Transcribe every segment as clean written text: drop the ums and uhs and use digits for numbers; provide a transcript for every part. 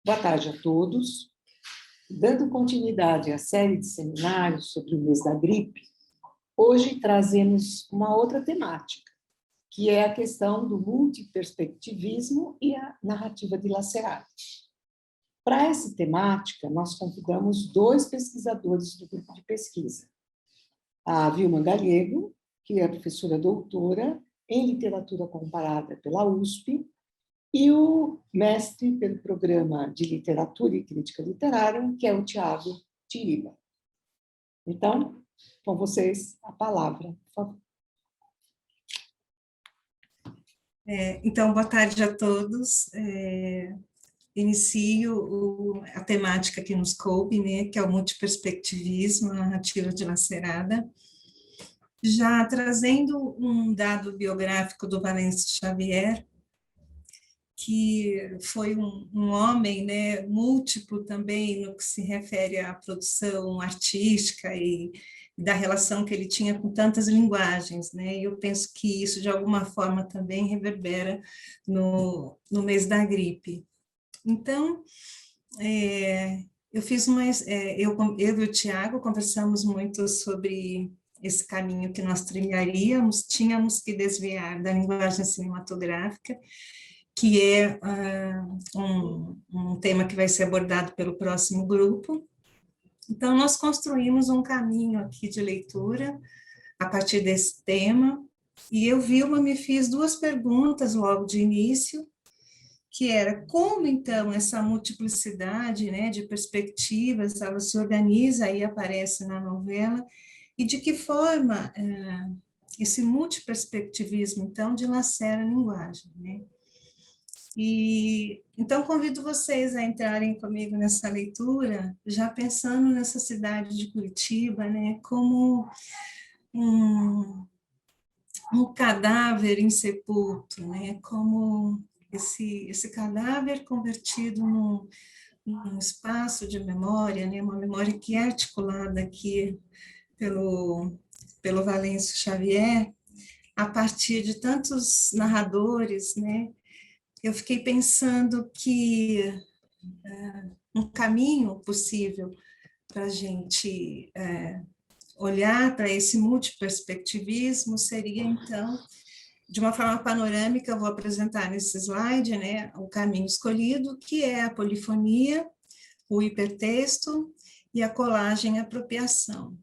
Boa tarde a todos. Dando continuidade à série de seminários sobre o mês da gripe, hoje trazemos uma outra temática, que é a questão do multiperspectivismo e a narrativa dilacerada. Para essa temática, nós convidamos dois pesquisadores do grupo de pesquisa. A Vilma Galego, que é professora doutora em literatura comparada pela USP, e o mestre pelo programa de literatura e crítica literária, que é o Tiago Tiriba. Então, com vocês, a palavra, por favor. Então, boa tarde a todos. Inicio a temática que nos coube, né, que é o multiperspectivismo, a narrativa dilacerada. Já trazendo um dado biográfico do Valêncio Xavier, que foi um homem, né, múltiplo também no que se refere à produção artística e da relação que ele tinha com tantas linguagens, né, e eu penso que isso, de alguma forma, também reverbera no mês da gripe. Então, eu fiz eu e o Tiago conversamos muito sobre esse caminho que nós trilharíamos, tínhamos que desviar da linguagem cinematográfica, que é um tema que vai ser abordado pelo próximo grupo. Então, nós construímos um caminho aqui de leitura a partir desse tema, e eu, Vilma, me fiz duas perguntas logo de início, que era como, então, essa multiplicidade, né, de perspectivas, ela se organiza e aparece na novela, e de que forma esse multiperspectivismo, então, dilacera a linguagem, né? E então convido vocês a entrarem comigo nessa leitura, já pensando nessa cidade de Curitiba, né, como um cadáver insepulto, né, como esse cadáver convertido num espaço de memória, né, uma memória que é articulada aqui pelo Valêncio Xavier, a partir de tantos narradores, né. Eu fiquei pensando que um caminho possível para a gente olhar para esse multiperspectivismo seria, então, de uma forma panorâmica, eu vou apresentar nesse slide, né, o caminho escolhido, que é a polifonia, o hipertexto e a colagem e apropriação.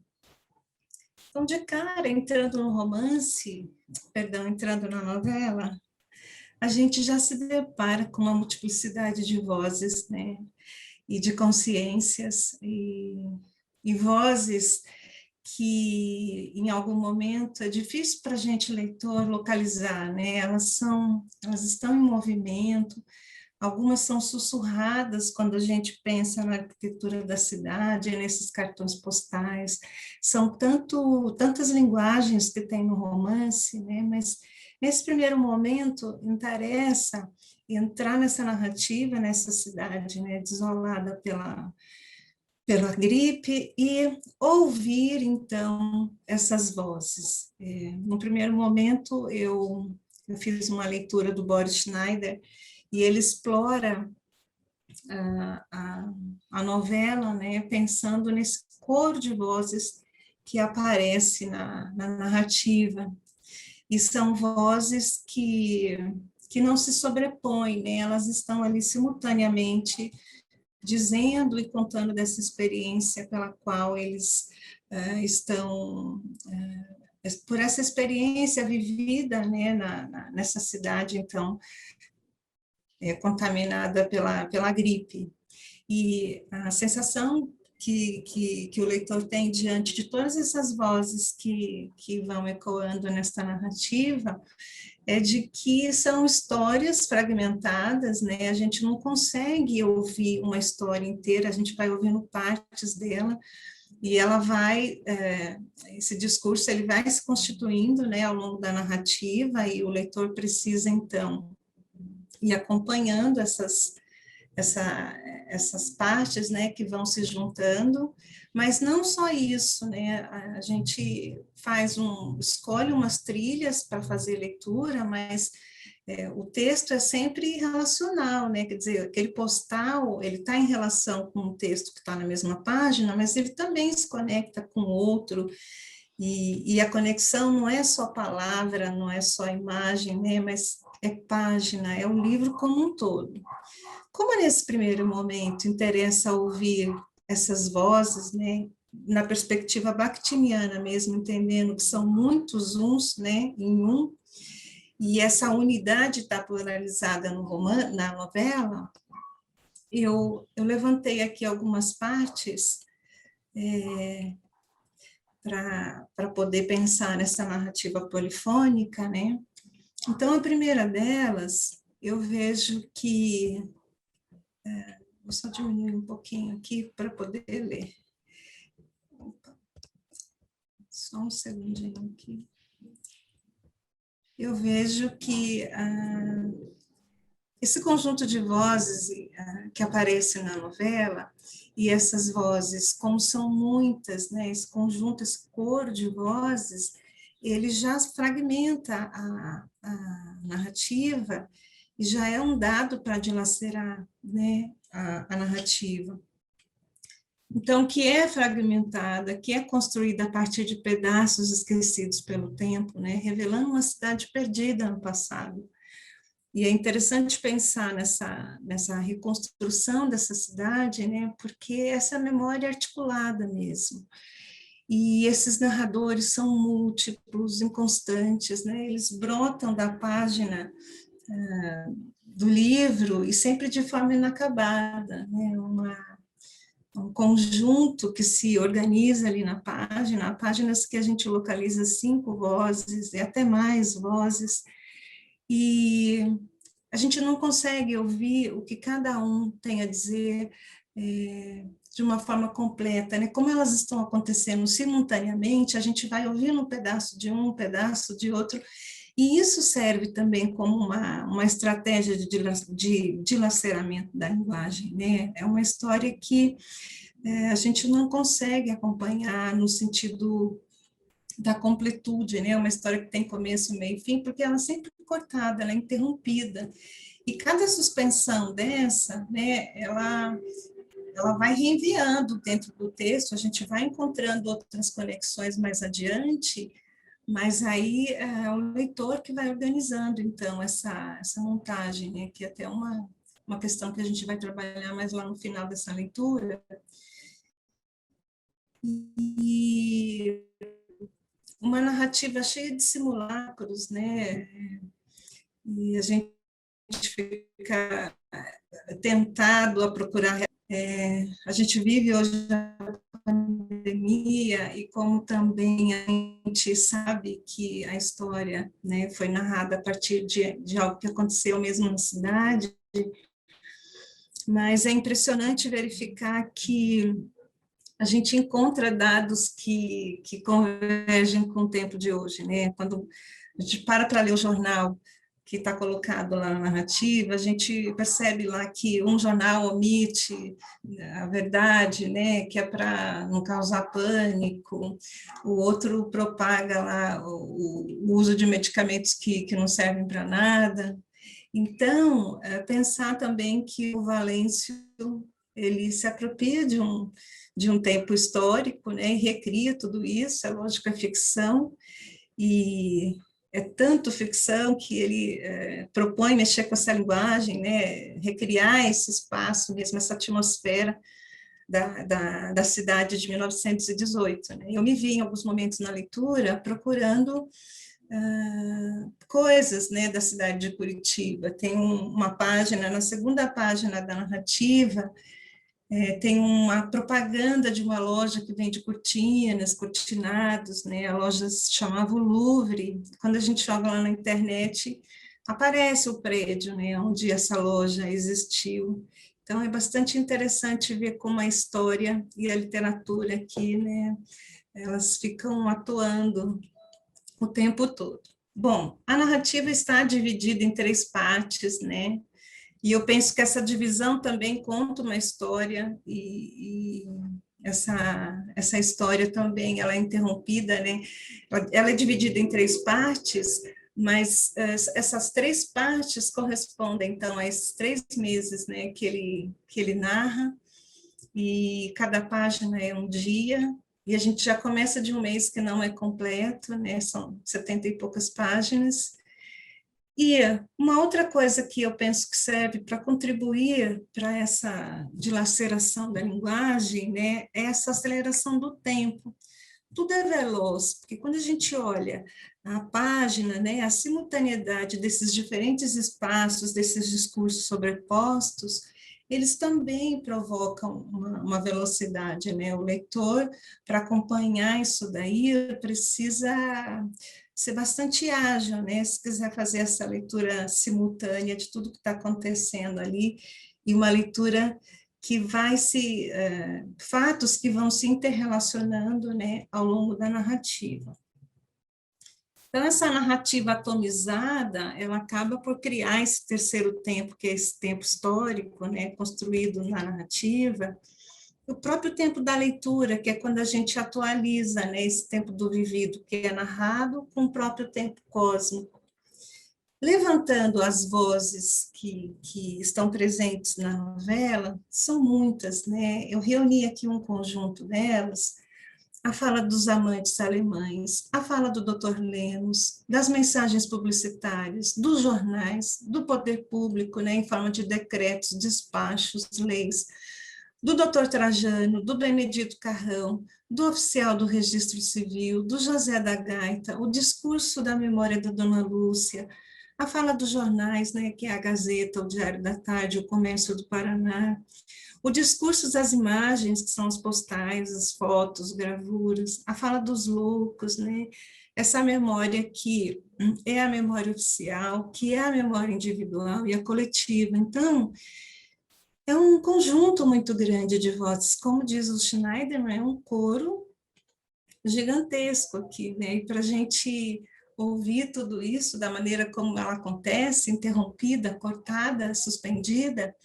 Então, de cara, entrando no romance, entrando na novela, a gente já se depara com uma multiplicidade de vozes, né, e de consciências, e vozes que, em algum momento, é difícil para a gente, leitor, localizar, né, elas estão em movimento, algumas são sussurradas quando a gente pensa na arquitetura da cidade, nesses cartões postais, são tantas linguagens que tem no romance, né, mas nesse primeiro momento interessa entrar nessa narrativa, nessa cidade, né, desolada pela gripe, e ouvir, então, essas vozes. No primeiro momento, eu fiz uma leitura do Boris Schneider, e ele explora a novela, né, pensando nesse coro de vozes que aparece na narrativa, e são vozes que não se sobrepõem, né, elas estão ali simultaneamente dizendo e contando dessa experiência pela qual eles estão, por essa experiência vivida, né, nessa cidade, então, contaminada pela gripe. E a sensação que o leitor tem diante de todas essas vozes que vão ecoando nesta narrativa é de que são histórias fragmentadas, né? A gente não consegue ouvir uma história inteira, a gente vai ouvindo partes dela, e ela vai, esse discurso ele vai se constituindo, né, ao longo da narrativa, e o leitor precisa, então, ir acompanhando essas partes, né, que vão se juntando, mas não só isso, né, a gente escolhe umas trilhas para fazer leitura, mas O texto é sempre relacional, né? Quer dizer, aquele postal, ele está em relação com o texto que está na mesma página, mas ele também se conecta com outro, e a conexão não é só palavra, não é só imagem, né? Mas é página, é o livro como um todo. Como nesse primeiro momento interessa ouvir essas vozes, né? Na perspectiva bakhtiniana mesmo, entendendo que são muitos uns, né? Em um, e essa unidade está pluralizada no na novela, eu levantei aqui algumas partes para poder pensar nessa narrativa polifônica, né? Então, a primeira delas, eu vejo que... vou só diminuir um pouquinho aqui para poder ler. Opa, só um segundinho aqui. Eu vejo que esse conjunto de vozes que aparece na novela, e essas vozes, como são muitas, né, esse conjunto, esse coro de vozes, ele já fragmenta a narrativa e já é um dado para dilacerar, né, a narrativa. Então, que é fragmentada, que é construída a partir de pedaços esquecidos pelo tempo, né, revelando uma cidade perdida no passado. E é interessante pensar nessa reconstrução dessa cidade, né, porque essa memória é articulada mesmo. E esses narradores são múltiplos, inconstantes, né, eles brotam da página do livro e sempre de forma inacabada, né, um conjunto que se organiza ali na página, há páginas que a gente localiza 5 vozes e até mais vozes, e a gente não consegue ouvir o que cada um tem a dizer de uma forma completa, né? Como elas estão acontecendo simultaneamente, a gente vai ouvindo um pedaço de um pedaço de outro, e isso serve também como uma estratégia de dilaceramento da linguagem, né? É uma história que a gente não consegue acompanhar no sentido da completude, né? Uma história que tem começo, meio e fim, porque ela é sempre cortada, ela é interrompida. E cada suspensão dessa, né, ela vai reenviando dentro do texto, a gente vai encontrando outras conexões mais adiante, mas aí é o leitor que vai organizando, então, essa montagem, né, que é até uma questão que a gente vai trabalhar mais lá no final dessa leitura. E uma narrativa cheia de simulacros, né, e a gente fica tentado a procurar. A gente vive hoje a pandemia e como também a gente sabe que a história, né, foi narrada a partir de algo que aconteceu mesmo na cidade, mas é impressionante verificar que a gente encontra dados que convergem com o tempo de hoje, né? Quando a gente para ler o jornal que está colocado lá na narrativa, a gente percebe lá que um jornal omite a verdade, né, que é para não causar pânico, o outro propaga lá o uso de medicamentos que não servem para nada. Então, pensar também que o Valêncio, ele se apropria de um tempo histórico, né, e recria tudo isso, é lógico, é ficção, e é tanto ficção que ele propõe mexer com essa linguagem, né, recriar esse espaço mesmo, essa atmosfera da cidade de 1918. Né? Eu me vi em alguns momentos na leitura procurando coisas, né, da cidade de Curitiba. Tem uma página, na segunda página da narrativa, tem uma propaganda de uma loja que vende cortinas, cortinados, né? A loja se chamava o Louvre. Quando a gente joga lá na internet, aparece o prédio, né, onde essa loja existiu. Então, é bastante interessante ver como a história e a literatura aqui, né, elas ficam atuando o tempo todo. Bom, a narrativa está dividida em 3 partes, né? E eu penso que essa divisão também conta uma história, e essa história também ela é interrompida, né? Ela é dividida em 3 partes, Mas essas 3 partes correspondem, então, a esses 3 meses, né, que ele narra, e cada página é um dia, e a gente já começa de um mês que não é completo, né, são 70 e poucas páginas. E uma outra coisa que eu penso que serve para contribuir para essa dilaceração da linguagem, né, é essa aceleração do tempo. Tudo é veloz, porque quando a gente olha a página, né, a simultaneidade desses diferentes espaços, desses discursos sobrepostos, eles também provocam uma velocidade, né? O leitor, para acompanhar isso daí, precisa ser bastante ágil, né? Se quiser fazer essa leitura simultânea de tudo que está acontecendo ali, e uma leitura que vai fatos que vão se interrelacionando, né, ao longo da narrativa. Então, essa narrativa atomizada, ela acaba por criar esse terceiro tempo, que é esse tempo histórico, né, construído na narrativa, o próprio tempo da leitura, que é quando a gente atualiza, né, esse tempo do vivido, que é narrado, com o próprio tempo cósmico, levantando as vozes que estão presentes na novela, são muitas, né? Eu reuni aqui um conjunto delas, a fala dos amantes alemães, a fala do Dr. Lemos, das mensagens publicitárias, dos jornais, do poder público, né, em forma de decretos, despachos, leis, do Dr. Trajano, do Benedito Carrão, do oficial do Registro Civil, do José da Gaita, o discurso da memória da Dona Lúcia, a fala dos jornais, né, que é a Gazeta, o Diário da Tarde, o Comércio do Paraná, o discurso das imagens, que são as postais, as fotos, gravuras, a fala dos loucos, né, essa memória que é a memória oficial, que é a memória individual e a coletiva. Então, é um conjunto muito grande de vozes, como diz o Schneider, é um coro gigantesco aqui, né, e para a gente ouvir tudo isso da maneira como ela acontece, interrompida, cortada, suspendida,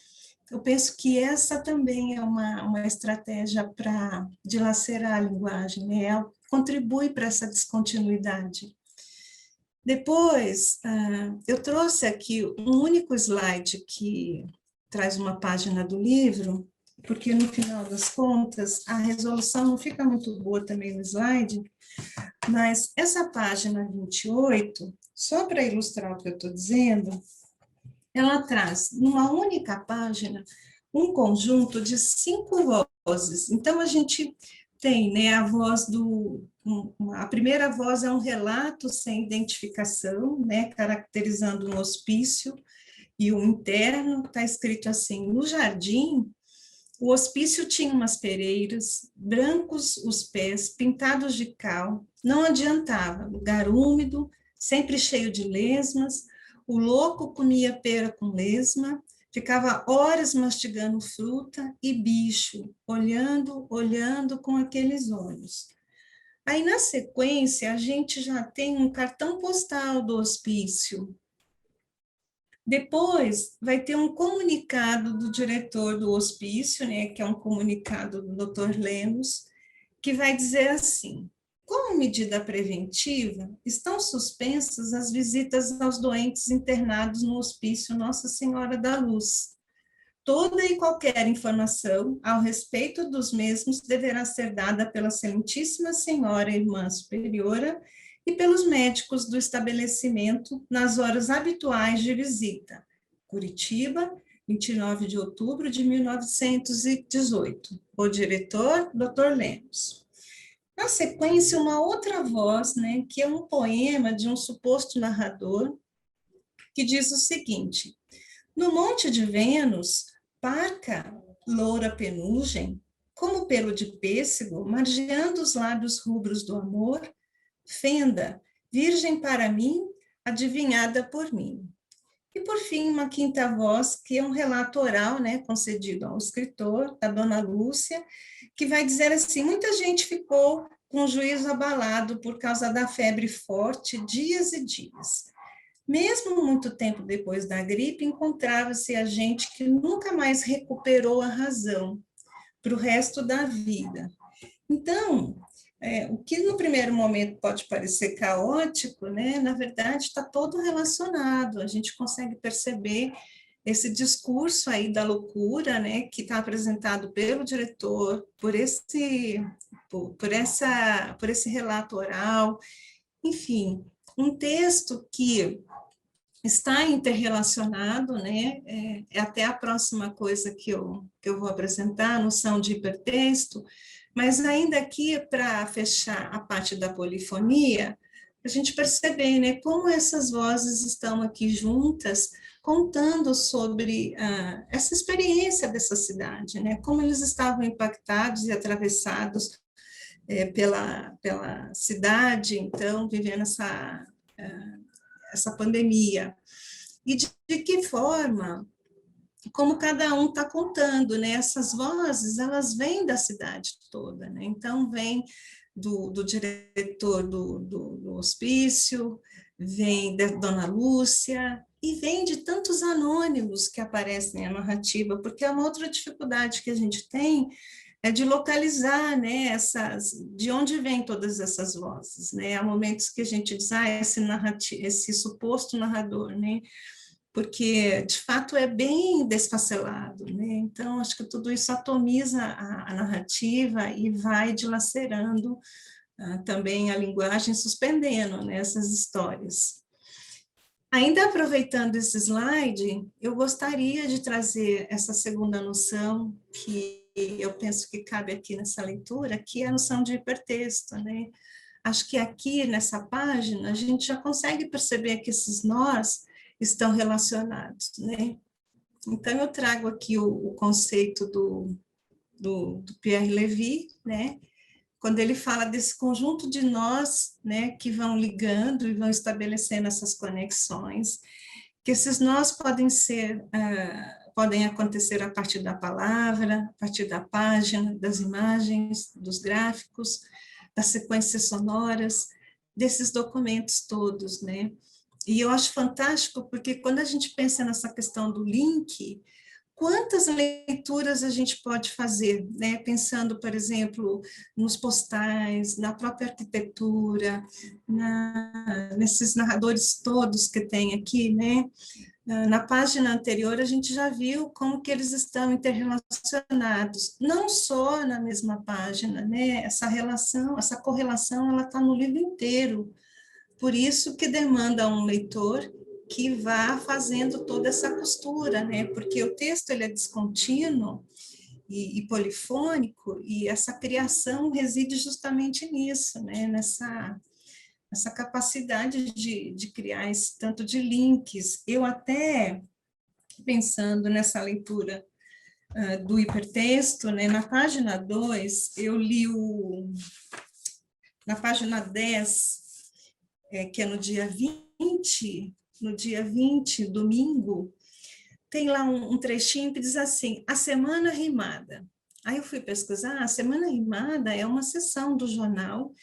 eu penso que essa também é uma estratégia para dilacerar a linguagem, né? Ela contribui para essa descontinuidade. Depois, eu trouxe aqui um único slide que traz uma página do livro, porque no final das contas a resolução não fica muito boa também no slide, mas essa página 28, só para ilustrar o que eu estou dizendo, ela traz numa única página um conjunto de 5 vozes. Então, a gente tem, né, a voz a primeira voz é um relato sem identificação, né, caracterizando um hospício e o interno, está escrito assim: no jardim, o hospício tinha umas pereiras, brancos os pés, pintados de cal, não adiantava, lugar úmido, sempre cheio de lesmas, o louco comia pera com lesma, ficava horas mastigando fruta e bicho, olhando com aqueles olhos. Aí, na sequência, a gente já tem um cartão postal do hospício. Depois, vai ter um comunicado do diretor do hospício, né, que é um comunicado do Dr. Lemos, que vai dizer assim: como medida preventiva, estão suspensas as visitas aos doentes internados no hospício Nossa Senhora da Luz. Toda e qualquer informação ao respeito dos mesmos deverá ser dada pela Excelentíssima Senhora Irmã Superiora e pelos médicos do estabelecimento nas horas habituais de visita. Curitiba, 29 de outubro de 1918. O diretor, Dr. Lemos. Na sequência, uma outra voz, né, que é um poema de um suposto narrador, que diz o seguinte: no Monte de Vênus, parca, loura penugem, como pelo de pêssego, margeando os lábios rubros do amor, fenda, virgem para mim, adivinhada por mim. E, por fim, uma quinta voz, que é um relato oral, né, concedido ao escritor, a Dona Lúcia, que vai dizer assim: muita gente ficou com o juízo abalado por causa da febre forte, dias e dias. Mesmo muito tempo depois da gripe, encontrava-se a gente que nunca mais recuperou a razão para o resto da vida. Então, o que no primeiro momento pode parecer caótico, né, na verdade está todo relacionado, a gente consegue perceber esse discurso aí da loucura, né, que está apresentado pelo diretor, por esse relato oral, enfim, um texto que está interrelacionado, né, é até a próxima coisa que eu vou apresentar, a noção de hipertexto, mas ainda aqui, para fechar a parte da polifonia, a gente perceber, né, como essas vozes estão aqui juntas, contando sobre essa experiência dessa cidade, né, como eles estavam impactados e atravessados pela cidade, então, vivendo essa pandemia. E de que forma, como cada um está contando, né? Essas vozes, elas vêm da cidade toda, né? Então, vem do diretor do hospício, vem da Dona Lúcia, e vem de tantos anônimos que aparecem na narrativa, porque é uma outra dificuldade que a gente tem, é de localizar, né, de onde vêm todas essas vozes, né? Há momentos que a gente diz, esse suposto narrador, né? Porque, de fato, é bem desfacelado, né? Então, acho que tudo isso atomiza a narrativa e vai dilacerando também a linguagem, suspendendo, né, essas histórias. Ainda aproveitando esse slide, eu gostaria de trazer essa segunda noção que eu penso que cabe aqui nessa leitura, que é a noção de hipertexto, né? Acho que aqui nessa página a gente já consegue perceber que esses nós estão relacionados, né? Então eu trago aqui o conceito do Pierre Levy, né? Quando ele fala desse conjunto de nós, né, que vão ligando e vão estabelecendo essas conexões, que esses nós podem acontecer a partir da palavra, a partir da página, das imagens, dos gráficos, das sequências sonoras, desses documentos todos, né? E eu acho fantástico porque quando a gente pensa nessa questão do link, quantas leituras a gente pode fazer, né? Pensando, por exemplo, nos postais, na própria arquitetura, nesses narradores todos que tem aqui, né? Na página anterior, a gente já viu como que eles estão interrelacionados, não só na mesma página, né? Essa relação, essa correlação, ela está no livro inteiro. Por isso que demanda um leitor que vá fazendo toda essa costura, né? Porque o texto ele é descontínuo e polifônico, e essa criação reside justamente nisso, né? Nessa capacidade de criar esse tanto de links. Eu até, pensando nessa leitura do hipertexto, né? Na página 2, eu li na página 10, que é no dia 20, domingo, tem lá um trechinho que diz assim, a semana rimada. Aí eu fui pesquisar, a semana rimada é uma seção do jornal,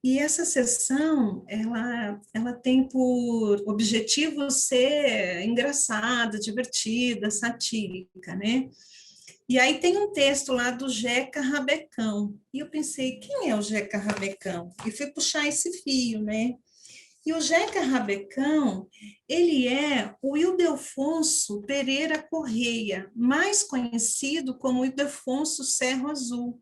e essa seção, ela tem por objetivo ser engraçada, divertida, satírica, né? E aí tem um texto lá do Jeca Rabecão, e eu pensei, quem é o Jeca Rabecão? E fui puxar esse fio, né? E o Jeca Rabecão, ele é o Ildefonso Pereira Correia, mais conhecido como Ildefonso Cerro Azul.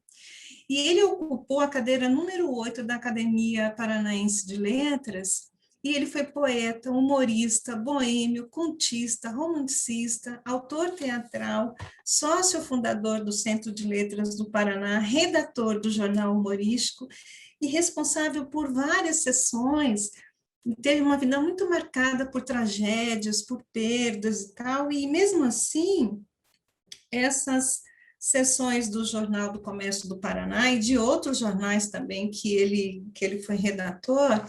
E ele ocupou a cadeira número 8 da Academia Paranaense de Letras, e ele foi poeta, humorista, boêmio, contista, romancista, autor teatral, sócio fundador do Centro de Letras do Paraná, redator do Jornal Humorístico e responsável por várias sessões. Teve uma vida muito marcada por tragédias, por perdas e tal, e mesmo assim, essas sessões do Jornal do Comércio do Paraná e de outros jornais também que ele foi redator,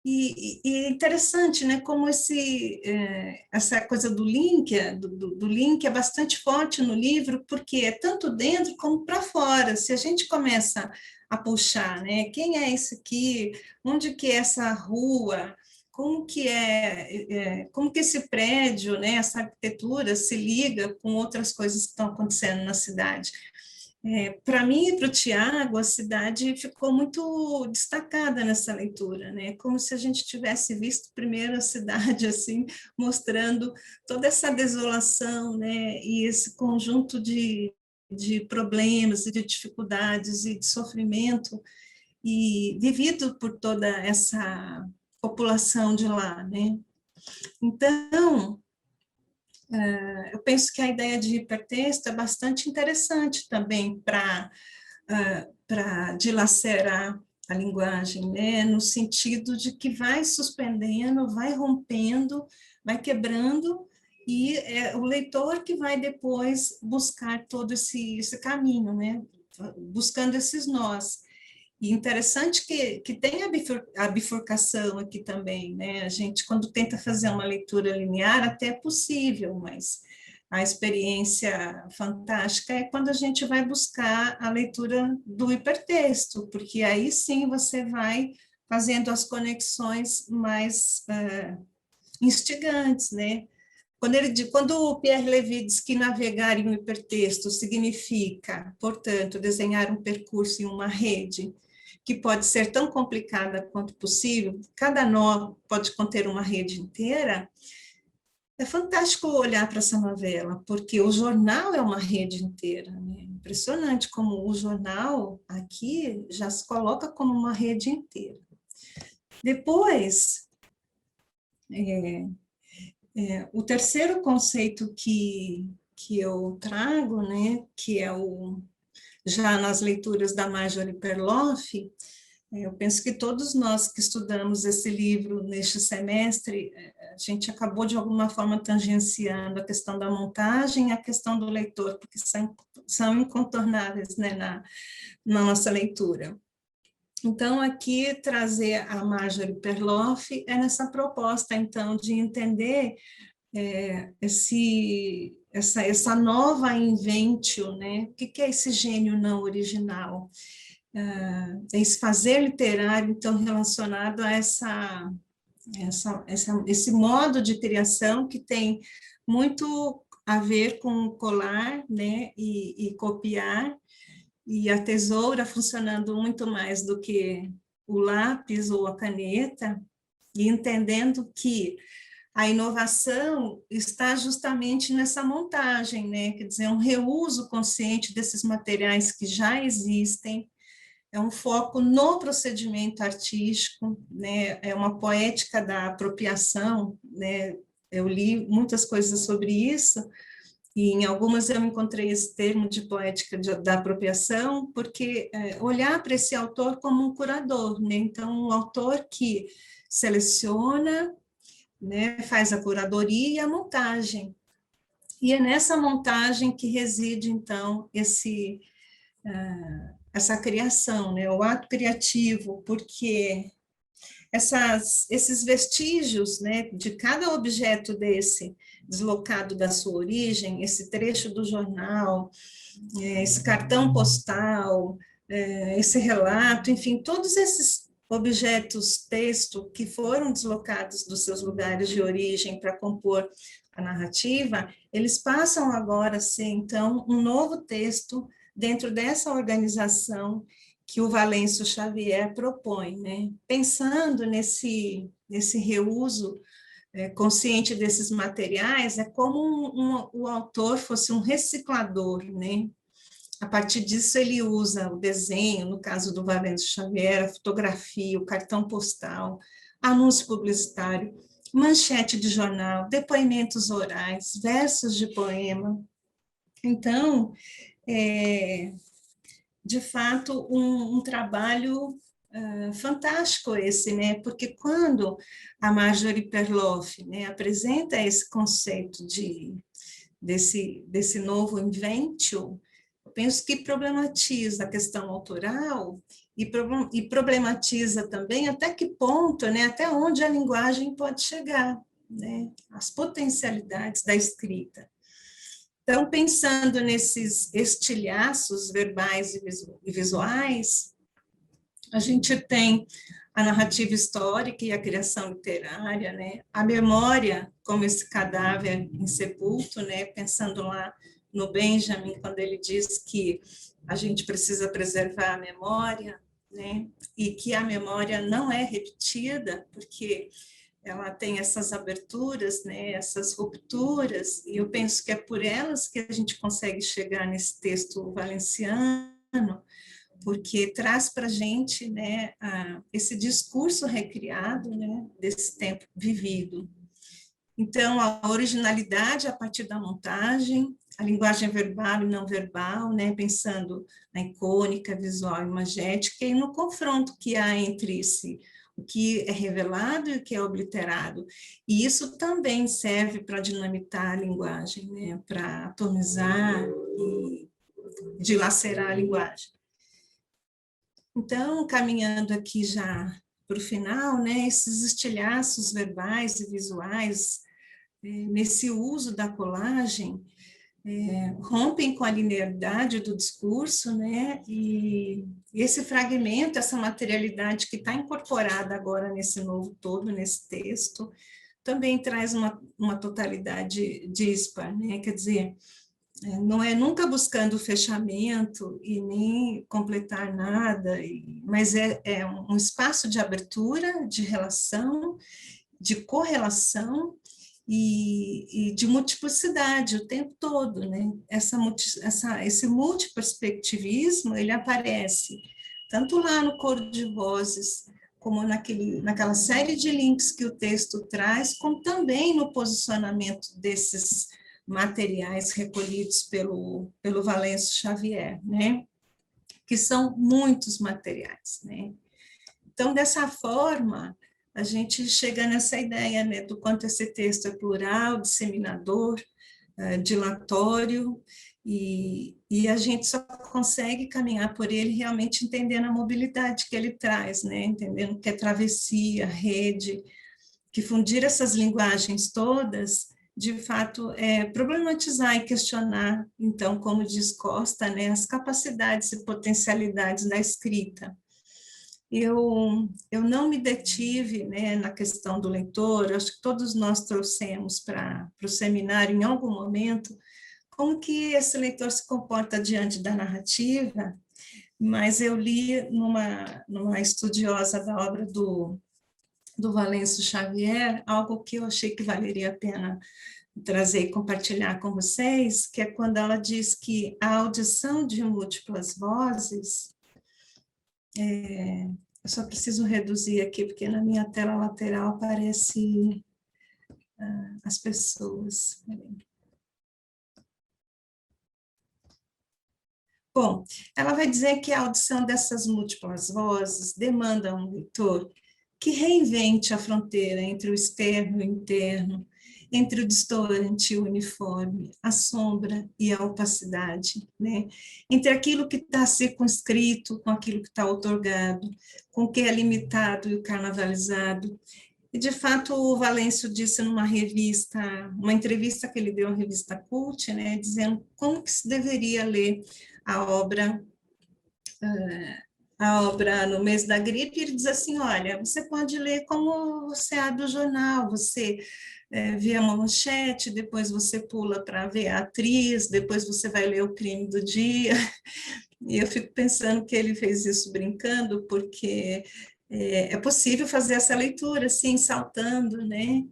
e é interessante, né, como essa coisa do link, do link é bastante forte no livro, porque é tanto dentro como para fora. Se a gente começa a puxar, né, quem é esse aqui, onde que é essa rua, como que esse prédio, né, essa arquitetura se liga com outras coisas que estão acontecendo na cidade. Para mim e para o Tiago, a cidade ficou muito destacada nessa leitura, né? Como se a gente tivesse visto primeiro a cidade, assim, mostrando toda essa desolação, né? E esse conjunto de problemas e de dificuldades e de sofrimento e vivido por toda essa população de lá, né? Então, eu penso que a ideia de hipertexto é bastante interessante também para dilacerar a linguagem, né? No sentido de que vai suspendendo, vai rompendo, vai quebrando, e é o leitor que vai depois buscar todo esse caminho, né? Buscando esses nós. E interessante que tem a bifurcação aqui também, né? A gente, quando tenta fazer uma leitura linear, até é possível, mas a experiência fantástica é quando a gente vai buscar a leitura do hipertexto, porque aí sim você vai fazendo as conexões mais instigantes, né? Quando o Pierre Levy diz que navegar em um hipertexto significa, portanto, desenhar um percurso em uma rede que pode ser tão complicada quanto possível, cada nó pode conter uma rede inteira, é fantástico olhar para essa novela, porque o jornal é uma rede inteira, né? Impressionante como o jornal aqui já se coloca como uma rede inteira. Depois, o terceiro conceito que eu trago, né, que é já nas leituras da Marjorie Perloff, eu penso que todos nós que estudamos esse livro neste semestre, a gente acabou de alguma forma tangenciando a questão da montagem e a questão do leitor, porque são incontornáveis, né, na nossa leitura. Então, aqui trazer a Marjorie Perloff é nessa proposta, então, de entender essa nova inventio, né? O que é esse gênio não original? Esse fazer literário, então, relacionado a esse modo de criação que tem muito a ver com colar, né, e copiar, e a tesoura funcionando muito mais do que o lápis ou a caneta, e entendendo que a inovação está justamente nessa montagem, né? Quer dizer, um reuso consciente desses materiais que já existem, é um foco no procedimento artístico, né? É uma poética da apropriação, né? Eu li muitas coisas sobre isso, e em algumas eu encontrei esse termo de poética da apropriação, porque olhar para esse autor como um curador, né? Então, um autor que seleciona, né, faz a curadoria e a montagem. E é nessa montagem que reside, então, essa criação, né, o ato criativo, porque esses vestígios, né, de cada objeto desse deslocado da sua origem, esse trecho do jornal, esse cartão postal, esse relato, enfim, todos esses objetos texto que foram deslocados dos seus lugares de origem para compor a narrativa, eles passam agora a ser, então, um novo texto dentro dessa organização que o Valêncio Xavier propõe, né? Pensando nesse reuso consciente desses materiais, é como o autor fosse um reciclador, né? A partir disso, ele usa o desenho, no caso do Valêncio Xavier, a fotografia, o cartão postal, anúncio publicitário, manchete de jornal, depoimentos orais, versos de poema. Então, de fato, um trabalho fantástico esse, né? Porque quando a Marjorie Perloff, né, apresenta esse conceito desse novo inventio, eu penso que problematiza a questão autoral e problematiza também até que ponto, né, até onde a linguagem pode chegar, né, as potencialidades da escrita. Então, pensando nesses estilhaços verbais e visuais, a gente tem a narrativa histórica e a criação literária, né? A memória como esse cadáver insepulto, né? Pensando lá no Benjamin, quando ele diz que a gente precisa preservar a memória, né? E que a memória não é repetida, porque ela tem essas aberturas, né? Essas rupturas, e eu penso que é por elas que a gente consegue chegar nesse texto valenciano, porque traz para a gente, né, esse discurso recriado, né, desse tempo vivido. Então, a originalidade a partir da montagem, a linguagem verbal e não verbal, né, pensando na icônica, visual e imagética, e no confronto que há entre o que é revelado e o que é obliterado. E isso também serve para dinamitar a linguagem, né, para atomizar e dilacerar a linguagem. Então, caminhando aqui já para o final, né, esses estilhaços verbais e visuais, nesse uso da colagem, rompem com a linearidade do discurso, né, e esse fragmento, essa materialidade que está incorporada agora nesse novo todo, nesse texto, também traz uma totalidade dispar, né, quer dizer, não é nunca buscando fechamento e nem completar nada, mas é um espaço de abertura, de relação, de correlação e de multiplicidade o tempo todo, né? Esse multiperspectivismo, ele aparece tanto lá no coro de vozes, como naquela série de links que o texto traz, como também no posicionamento desses materiais recolhidos pelo Valêncio Xavier, né? Que são muitos materiais, né? Então, dessa forma, a gente chega nessa ideia, né, do quanto esse texto é plural, disseminador, dilatório, e a gente só consegue caminhar por ele realmente entendendo a mobilidade que ele traz, né, entendendo que é travessia, rede, que fundir essas linguagens todas, de fato, é problematizar e questionar, então, como diz Costa, né, as capacidades e potencialidades da escrita. Eu não me detive, né, na questão do leitor, eu acho que todos nós trouxemos para o seminário, em algum momento, como que esse leitor se comporta diante da narrativa, mas eu li numa estudiosa da obra do Valêncio Xavier, algo que eu achei que valeria a pena trazer e compartilhar com vocês, que é quando ela diz que a audição de múltiplas vozes, eu só preciso reduzir aqui, porque na minha tela lateral aparece as pessoas. Bom, ela vai dizer que a audição dessas múltiplas vozes demanda um leitor que reinvente a fronteira entre o externo e o interno, entre o distante e o uniforme, a sombra e a opacidade, né? Entre aquilo que está circunscrito com aquilo que está outorgado, com o que é limitado e o carnavalizado. E, de fato, o Valêncio disse numa revista, uma entrevista que ele deu à revista Cult, né, dizendo como que se deveria ler a obra no mês da gripe, ele diz assim, olha, você pode ler como você abre o jornal, você vê uma manchete, depois você pula para ver a atriz, depois você vai ler o crime do dia, e eu fico pensando que ele fez isso brincando, porque é possível fazer essa leitura, assim, saltando, né?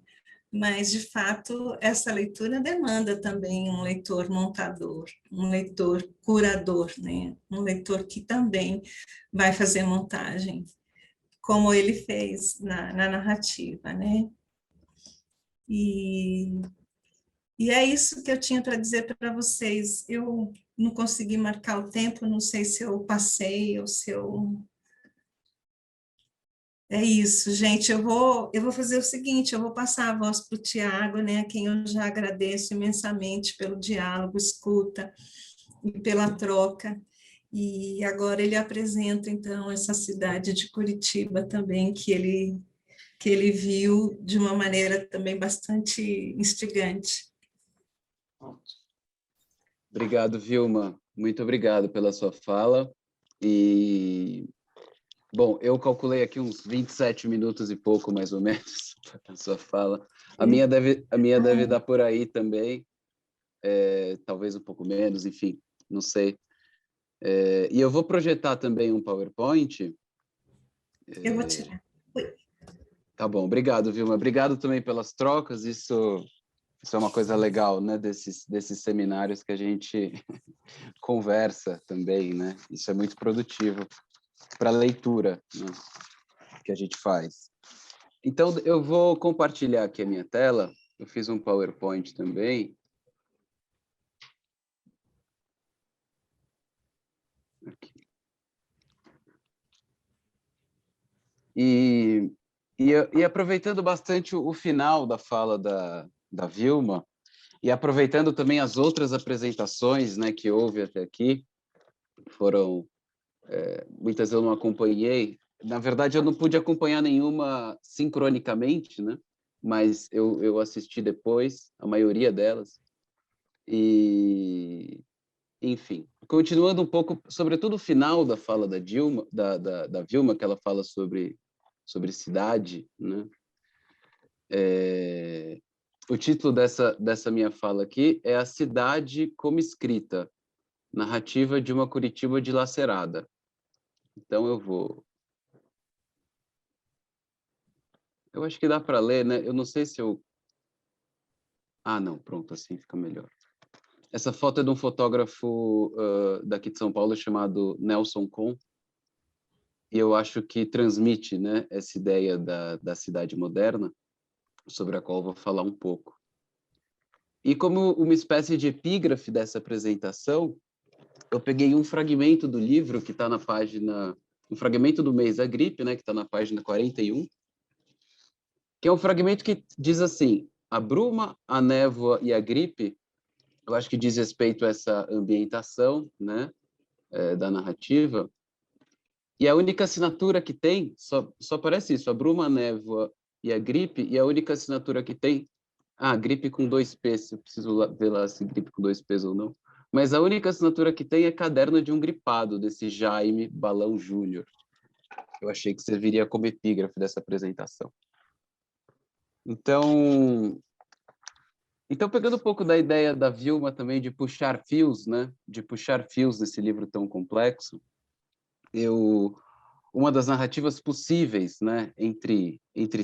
Mas, de fato, essa leitura demanda também um leitor montador, um leitor curador, né? Um leitor que também vai fazer montagem, como ele fez na narrativa, né? E é isso que eu tinha para dizer para vocês. Eu não consegui marcar o tempo, não sei se eu passei ou se eu... É isso, gente. Eu vou fazer o seguinte: eu vou passar a voz para o Tiago, né, a quem eu já agradeço imensamente pelo diálogo, escuta e pela troca. E agora ele apresenta, então, essa cidade de Curitiba também, que ele viu de uma maneira também bastante instigante. Obrigado, Vilma. Muito obrigado pela sua fala. E, bom, eu calculei aqui uns 27 minutos e pouco, mais ou menos, a sua fala. A minha deve dar por aí também. talvez um pouco menos, enfim, não sei. E eu vou projetar também um PowerPoint. Eu vou tirar. Oi. Tá bom, obrigado, Vilma. Obrigado também pelas trocas. Isso é uma coisa legal, né? Desses seminários que a gente conversa também, né? Isso é muito produtivo para a leitura, né, que a gente faz. Então, eu vou compartilhar aqui a minha tela. Eu fiz um PowerPoint também. Aqui. E aproveitando bastante o final da fala da Vilma, e aproveitando também as outras apresentações, né, que houve até aqui, foram, muitas eu não acompanhei. Na verdade, eu não pude acompanhar nenhuma sincronicamente, né, mas eu assisti depois, a maioria delas. E, enfim, continuando um pouco, sobretudo o final da fala da Dilma, da Vilma, que ela fala sobre cidade, né? O título dessa minha fala aqui é A Cidade como Escrita, narrativa de uma Curitiba dilacerada. Então eu acho que dá para ler, né? Eu não sei se eu... Ah, não, pronto, assim fica melhor. Essa foto é de um fotógrafo daqui de São Paulo chamado Nelson Con, e eu acho que transmite, né, essa ideia da cidade moderna, sobre a qual eu vou falar um pouco. E como uma espécie de epígrafe dessa apresentação, eu peguei um fragmento do livro que está na página, um fragmento do mês da gripe, né, que está na página 41, que é um fragmento que diz assim: a bruma, a névoa e a gripe, eu acho que diz respeito a essa ambientação, né, da narrativa, e a única assinatura que tem, só aparece isso, a bruma, a névoa e a gripe, e a única assinatura que tem, gripe com 2 P's, eu preciso ver lá se gripe com 2 P's ou não, mas a única assinatura que tem é Caderno de um Gripado, desse Jaime Balão Júnior. Eu achei que serviria como epígrafe dessa apresentação. Então, pegando um pouco da ideia da Vilma também de puxar fios, né, de puxar fios desse livro tão complexo, uma das narrativas possíveis, né, entre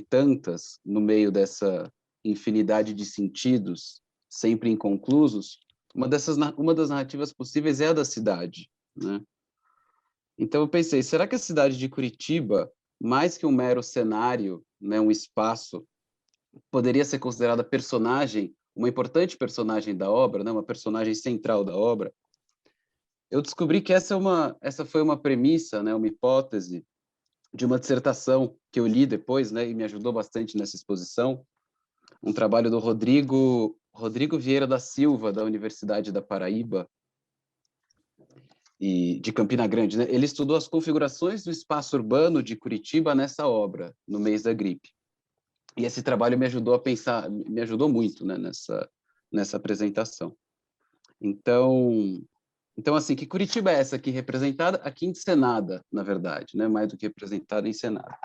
tantas, no meio dessa infinidade de sentidos sempre inconclusos, uma das narrativas possíveis é a da cidade, né? Então eu pensei, será que a cidade de Curitiba, mais que um mero cenário, né, um espaço, poderia ser considerada personagem, uma importante personagem da obra, né, uma personagem central da obra? Eu descobri que essa foi uma premissa, né, uma hipótese de uma dissertação que eu li depois, né, e me ajudou bastante nessa exposição, um trabalho do Rodrigo Vieira da Silva, da Universidade da Paraíba, e de Campina Grande, né? Ele estudou as configurações do espaço urbano de Curitiba nessa obra, no mês da gripe. E esse trabalho me ajudou a pensar, me ajudou muito, né, nessa apresentação. Então, assim, que Curitiba é essa aqui representada? Aqui encenada, na verdade, né? Mais do que representada, encenada.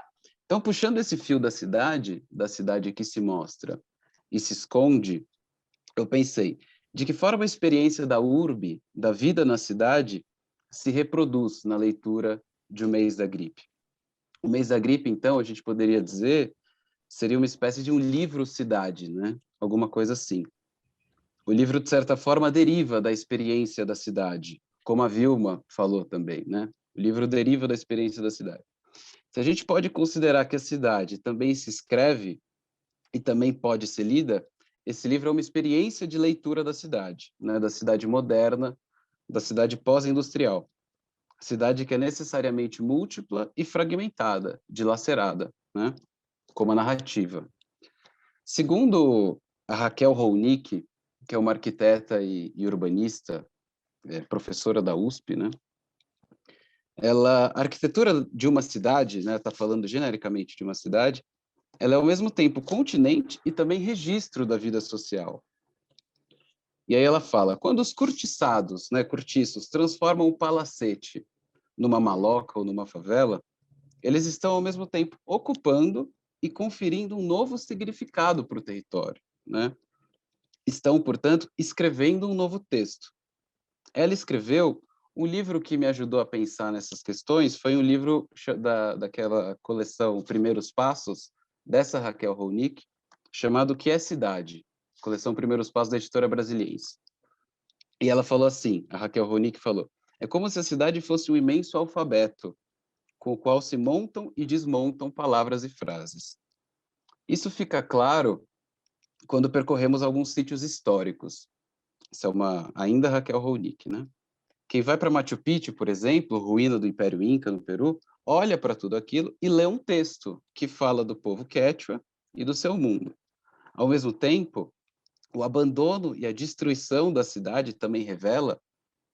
Então, puxando esse fio da cidade que se mostra e se esconde, eu pensei, de que forma a experiência da urbe, da vida na cidade, se reproduz na leitura de O Mês da Gripe? O Mês da Gripe, então, a gente poderia dizer, seria uma espécie de um livro-cidade, né? Alguma coisa assim. O livro, de certa forma, deriva da experiência da cidade, como a Vilma falou também, né? O livro deriva da experiência da cidade. Se a gente pode considerar que a cidade também se escreve e também pode ser lida, esse livro é uma experiência de leitura da cidade, né? Da cidade moderna, da cidade pós-industrial. Cidade que é necessariamente múltipla e fragmentada, dilacerada, né? Como a narrativa. Segundo a Raquel Ronick, que é uma arquiteta e urbanista, professora da USP, né? A arquitetura de uma cidade, né, está falando genericamente de uma cidade, ela é ao mesmo tempo continente e também registro da vida social. E aí ela fala, quando os cortiçados, né, cortiços, transformam o palacete numa maloca ou numa favela, eles estão ao mesmo tempo ocupando e conferindo um novo significado para o território, né? estão, portanto, escrevendo um novo texto. Ela escreveu um livro que me ajudou a pensar nessas questões, foi um livro daquela coleção Primeiros Passos, dessa Raquel Ronick, chamado O que é Cidade? Coleção Primeiros Passos da editora Brasiliense. E ela falou assim, a Raquel Ronick falou, é como se a cidade fosse um imenso alfabeto, com o qual se montam e desmontam palavras e frases. Isso fica claro quando percorremos alguns sítios históricos. Isso é ainda Raquel Ronick, né? Quem vai para Machu Picchu, por exemplo, ruína do Império Inca no Peru, olha para tudo aquilo e lê um texto que fala do povo quechua e do seu mundo. Ao mesmo tempo, o abandono e a destruição da cidade também revela,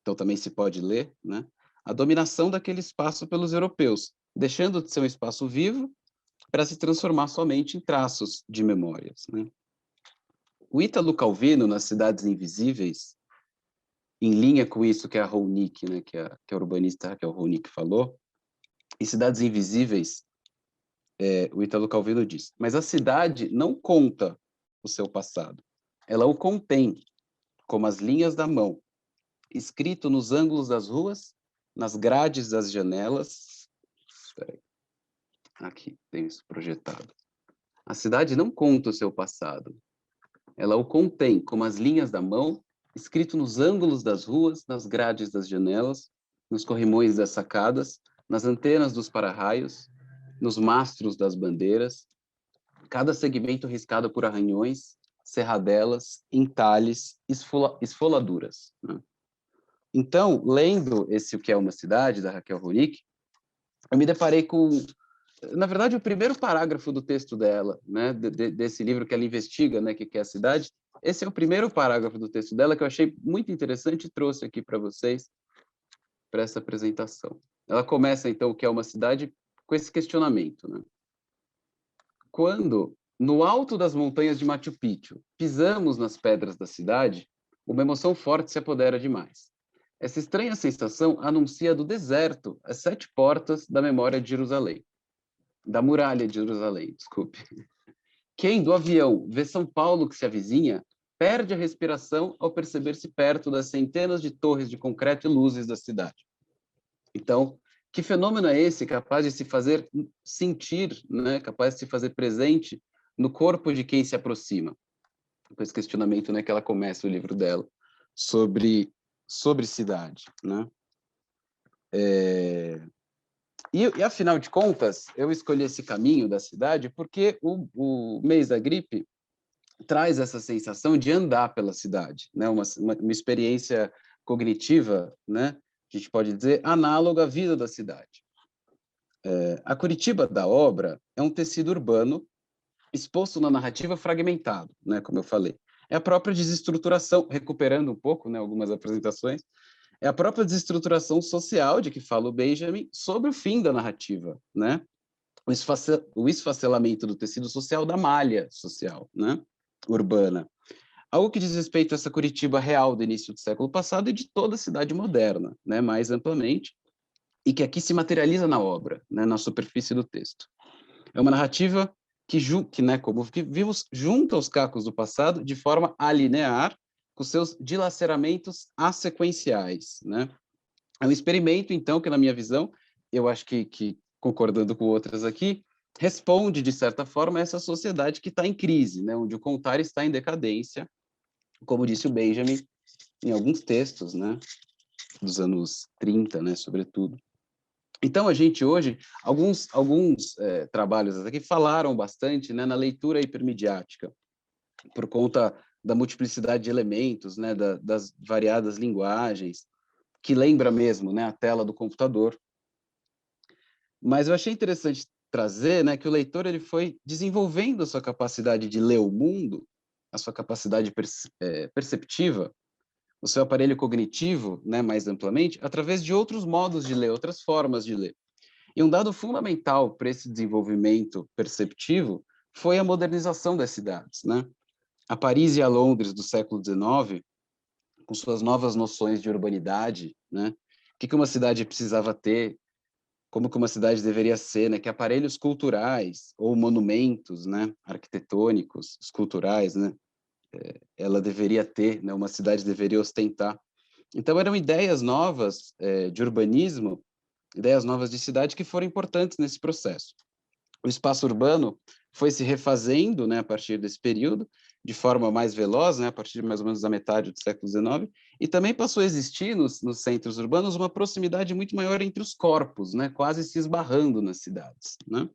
então também se pode ler, né, a dominação daquele espaço pelos europeus, deixando de ser um espaço vivo para se transformar somente em traços de memórias, né? O Ítalo Calvino, nas Cidades Invisíveis, em linha com isso que a Ronick, né, que a urbanista Raquel Ronick falou, em Cidades Invisíveis, o Ítalo Calvino diz, mas a cidade não conta o seu passado, ela o contém, como as linhas da mão, escrito nos ângulos das ruas, nas grades das janelas. Espera aí. Aqui, tem isso projetado. A cidade não conta o seu passado, ela o contém, como as linhas da mão, escrito nos ângulos das ruas, nas grades das janelas, nos corrimões das sacadas, nas antenas dos para-raios, nos mastros das bandeiras, cada segmento riscado por arranhões, serradelas, entalhes, esfoladuras, né? Então, lendo esse O que é uma cidade, da Raquel Ronick, eu me deparei com, na verdade, o primeiro parágrafo do texto dela, né, desse livro que ela investiga, né, que é a cidade. Esse é o primeiro parágrafo do texto dela que eu achei muito interessante e trouxe aqui para vocês, para essa apresentação. Ela começa, então, O que é uma cidade, com esse questionamento, né? Quando, no alto das montanhas de Machu Picchu, pisamos nas pedras da cidade, uma emoção forte se apodera demais. Essa estranha sensação anuncia do deserto as 7 portas da memória de Jerusalém. Da muralha de Jerusalém, desculpe. Quem, do avião, vê São Paulo que se avizinha, perde a respiração ao perceber-se perto das centenas de torres de concreto e luzes da cidade. Então, que fenômeno é esse capaz de se fazer sentir, né, capaz de se fazer presente no corpo de quem se aproxima? Com esse questionamento, né, que ela começa o livro dela sobre cidade, né? E, afinal de contas, eu escolhi esse caminho da cidade porque o mês da gripe traz essa sensação de andar pela cidade, né? Uma experiência cognitiva, né? A gente pode dizer, análoga à vida da cidade. A Curitiba da obra é um tecido urbano exposto na narrativa fragmentado, né? Como eu falei. É a própria desestruturação, recuperando um pouco, né, algumas apresentações, é a própria desestruturação social de que fala o Benjamin sobre o fim da narrativa, né? O esfacelamento do tecido social da malha social, né, urbana. Algo que diz respeito a essa Curitiba real do início do século passado e de toda a cidade moderna, né, mais amplamente, e que aqui se materializa na obra, né, na superfície do texto. É uma narrativa que né, como que vimos, junta os cacos do passado de forma alinear, com seus dilaceramentos assequenciais, né? É um experimento, então, que na minha visão, eu acho que concordando com outras aqui, responde, de certa forma, a essa sociedade que está em crise, né? Onde o contar está em decadência, como disse o Benjamin em alguns textos, né? Dos anos 30, né? Sobretudo. Então, a gente hoje, alguns trabalhos aqui falaram bastante, né, na leitura hipermediática, por conta da multiplicidade de elementos, né, das variadas linguagens, que lembra mesmo, né, a tela do computador. Mas eu achei interessante trazer, né, que o leitor ele foi desenvolvendo a sua capacidade de ler o mundo, a sua capacidade perceptiva, o seu aparelho cognitivo, né, mais amplamente, através de outros modos de ler, outras formas de ler. E um dado fundamental para esse desenvolvimento perceptivo foi a modernização das cidades, né? A Paris e a Londres do século XIX, com suas novas noções de urbanidade, né? O que uma cidade precisava ter, como que uma cidade deveria ser, né? Que aparelhos culturais ou monumentos, né? Arquitetônicos, esculturais, né? ela deveria ter, né, uma cidade deveria ostentar. Então, eram ideias novas de urbanismo, ideias novas de cidade que foram importantes nesse processo. O espaço urbano foi se refazendo, né, a partir desse período, de forma mais veloz, né, a partir de mais ou menos da metade do século XIX, e também passou a existir nos centros urbanos uma proximidade muito maior entre os corpos, né, quase se esbarrando nas cidades, né?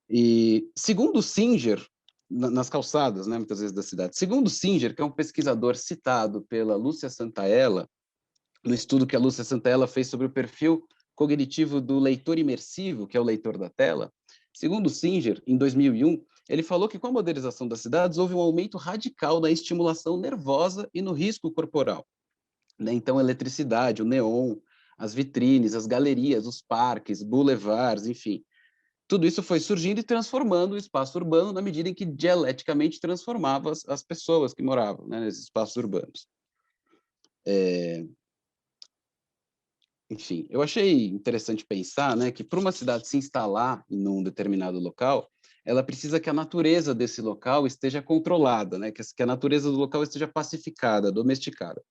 E segundo Singer, nas calçadas, né, muitas vezes da cidade, segundo Singer, que é um pesquisador citado pela Lúcia Santaella, no estudo que a Lúcia Santaella fez sobre o perfil cognitivo do leitor imersivo, que é o leitor da tela, segundo Singer, em 2001, ele falou que com a modernização das cidades houve um aumento radical na estimulação nervosa e no risco corporal, né? Então, a eletricidade, o neon, as vitrines, as galerias, os parques, boulevards, enfim, tudo isso foi surgindo e transformando o espaço urbano na medida em que dialeticamente transformava as pessoas que moravam, né, nesses espaços urbanos. Enfim, eu achei interessante pensar, né, que para uma cidade se instalar em um determinado local, ela precisa que a natureza desse local esteja controlada, né, que a natureza do local esteja pacificada, domesticada.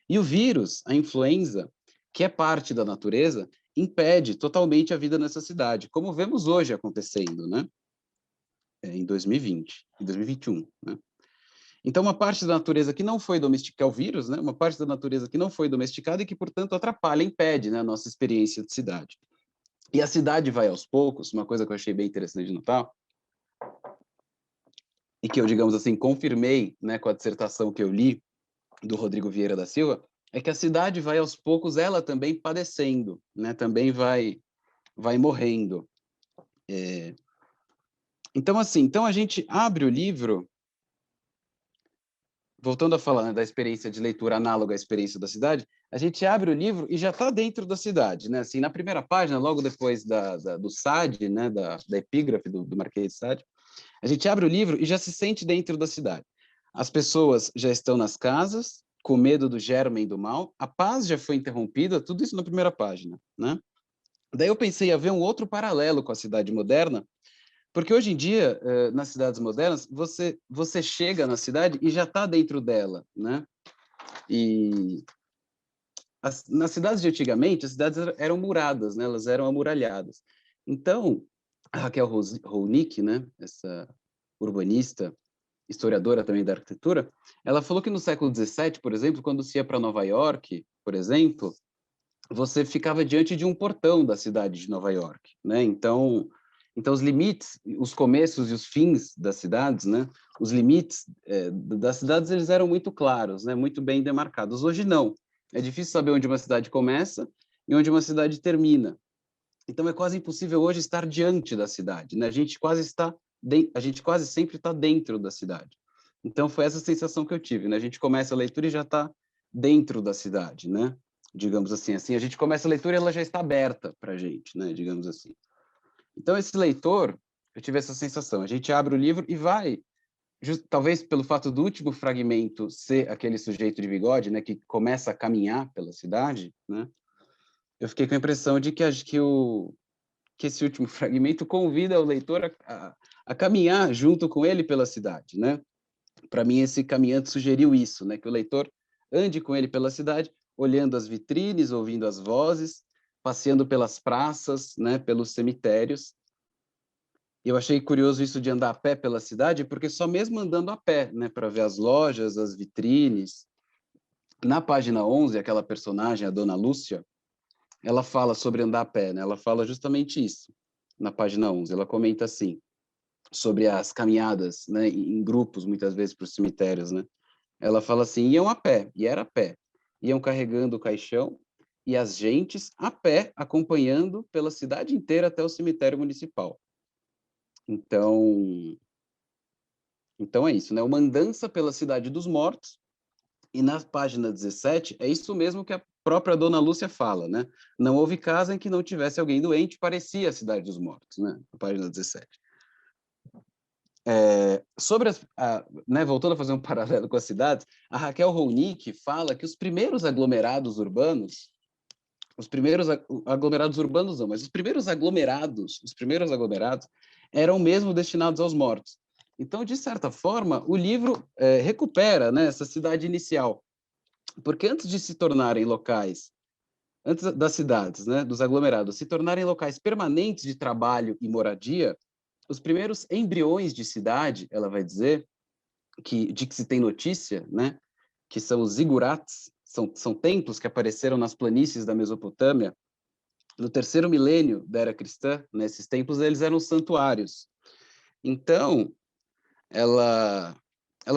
E o vírus, a influenza, que é parte da natureza, impede totalmente a vida nessa cidade, como vemos hoje acontecendo, né, em 2020, em 2021, né? Então, uma parte da natureza que não foi domesticada, o vírus, né? Uma parte da natureza que não foi domesticada e que, portanto, atrapalha, impede, né, a nossa experiência de cidade. E a cidade vai aos poucos, uma coisa que eu achei bem interessante de notar, e que eu, digamos assim, confirmei, né, com a dissertação que eu li, do Rodrigo Vieira da Silva, é que a cidade vai aos poucos, ela também padecendo, né? Também vai morrendo. Então, assim, então a gente abre o livro, voltando a falar, né, da experiência de leitura análoga à experiência da cidade, a gente abre o livro e já está dentro da cidade, né? Assim, na primeira página, logo depois do Sade, né, da epígrafe do Marquês de Sade, a gente abre o livro e já se sente dentro da cidade. As pessoas já estão nas casas, com medo do germen do mal, a paz já foi interrompida, tudo isso na primeira página, né? Daí eu pensei a ver um outro paralelo com a cidade moderna, porque hoje em dia, nas cidades modernas, você chega na cidade e já está dentro dela, né? E nas cidades de antigamente, as cidades eram muradas, né? Elas eram amuralhadas. Então, a Raquel Ronick, né? Essa urbanista, historiadora também da arquitetura, ela falou que no século XVII, por exemplo, quando se ia para Nova York, por exemplo, você ficava diante de um portão da cidade de Nova York, né? Então os limites, os começos e os fins das cidades, né? Os limites das cidades, eles eram muito claros, né? Muito bem demarcados. Hoje não. É difícil saber onde uma cidade começa e onde uma cidade termina. Então é quase impossível hoje estar diante da cidade, né? A gente quase sempre está dentro da cidade. Então foi essa sensação que eu tive, né? A gente começa a leitura e já está dentro da cidade, né? Digamos assim, a gente começa a leitura e ela já está aberta para a gente, né? Digamos assim. Então esse leitor, eu tive essa sensação. A gente abre o livro e vai, talvez pelo fato do último fragmento ser aquele sujeito de bigode, né? Que começa a caminhar pela cidade, né? Eu fiquei com a impressão de que esse último fragmento convida o leitor a caminhar junto com ele pela cidade, né? Para mim, esse caminhante sugeriu isso, né? Que o leitor ande com ele pela cidade, olhando as vitrines, ouvindo as vozes, passeando pelas praças, né? Pelos cemitérios. E eu achei curioso isso de andar a pé pela cidade, porque só mesmo andando a pé, né? Para ver as lojas, as vitrines. Na página 11, aquela personagem, a Dona Lúcia, ela fala sobre andar a pé, né? Ela fala justamente isso, na página 11. Ela comenta assim, sobre as caminhadas, né, em grupos, muitas vezes, para os cemitérios, né? Ela fala assim, iam a pé, e era a pé. Iam carregando o caixão, e as gentes a pé, acompanhando pela cidade inteira até o cemitério municipal. Então é isso, né? Uma andança pela cidade dos mortos, e na página 17, é isso mesmo que a própria Dona Lúcia fala, né? Não houve casa em que não tivesse alguém doente, parecia a cidade dos mortos, né? Na página 17. Né, voltando a fazer um paralelo com as cidades, a Raquel Ronick fala que os primeiros aglomerados urbanos eram mesmo destinados aos mortos. Então, de certa forma, o livro recupera, né, essa cidade inicial, porque antes de se tornarem locais, antes das cidades, né, dos aglomerados, se tornarem locais permanentes de trabalho e moradia, os primeiros embriões de cidade, ela vai dizer, de que se tem notícia, né, que são os zigurates, são templos que apareceram nas planícies da Mesopotâmia no terceiro milênio da era cristã. Nesses templos eles eram santuários. Então, ela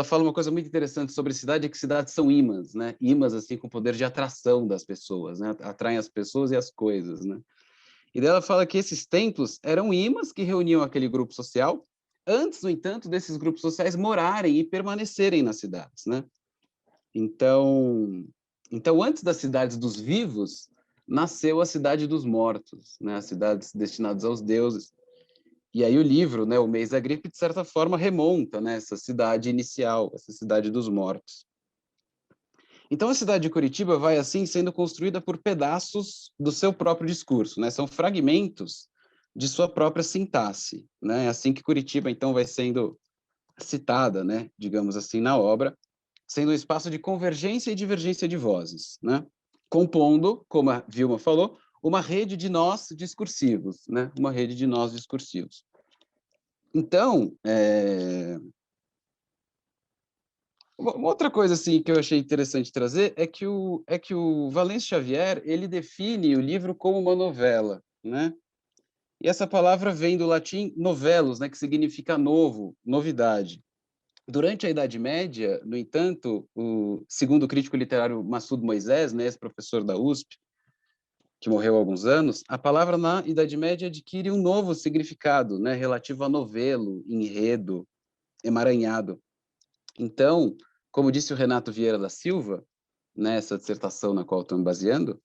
fala uma coisa muito interessante sobre cidade, é que cidades são imãs, né? Imãs, assim, com poder de atração das pessoas, né? Atraem as pessoas e as coisas, né? E daí ela fala que esses templos eram imãs que reuniam aquele grupo social, antes, no entanto, desses grupos sociais morarem e permanecerem nas cidades, né? Então, antes das cidades dos vivos, nasceu a cidade dos mortos, né? As cidades destinadas aos deuses. E aí o livro, né, o Mês da Gripe, de certa forma, remonta, né, essa cidade inicial, essa cidade dos mortos. Então, a cidade de Curitiba vai, assim, sendo construída por pedaços do seu próprio discurso, né? São fragmentos de sua própria sintaxe, né? É assim que Curitiba, então, vai sendo citada, né, digamos assim, na obra, sendo um espaço de convergência e divergência de vozes, né? Compondo, como a Vilma falou, uma rede de nós discursivos, né? Uma rede de nós discursivos. Então, uma outra coisa assim que eu achei interessante trazer é que o Valêncio Xavier, ele define o livro como uma novela, né? E essa palavra vem do latim novelos, né, que significa novo, novidade. Durante a Idade Média, no entanto, segundo o crítico literário Massoud Moisés, né, ex-professor da USP, que morreu há alguns anos, a palavra na Idade Média adquire um novo significado, né, relativo a novelo, enredo, emaranhado. Então, como disse o Renato Vieira da Silva, nessa dissertação na qual estou me baseando,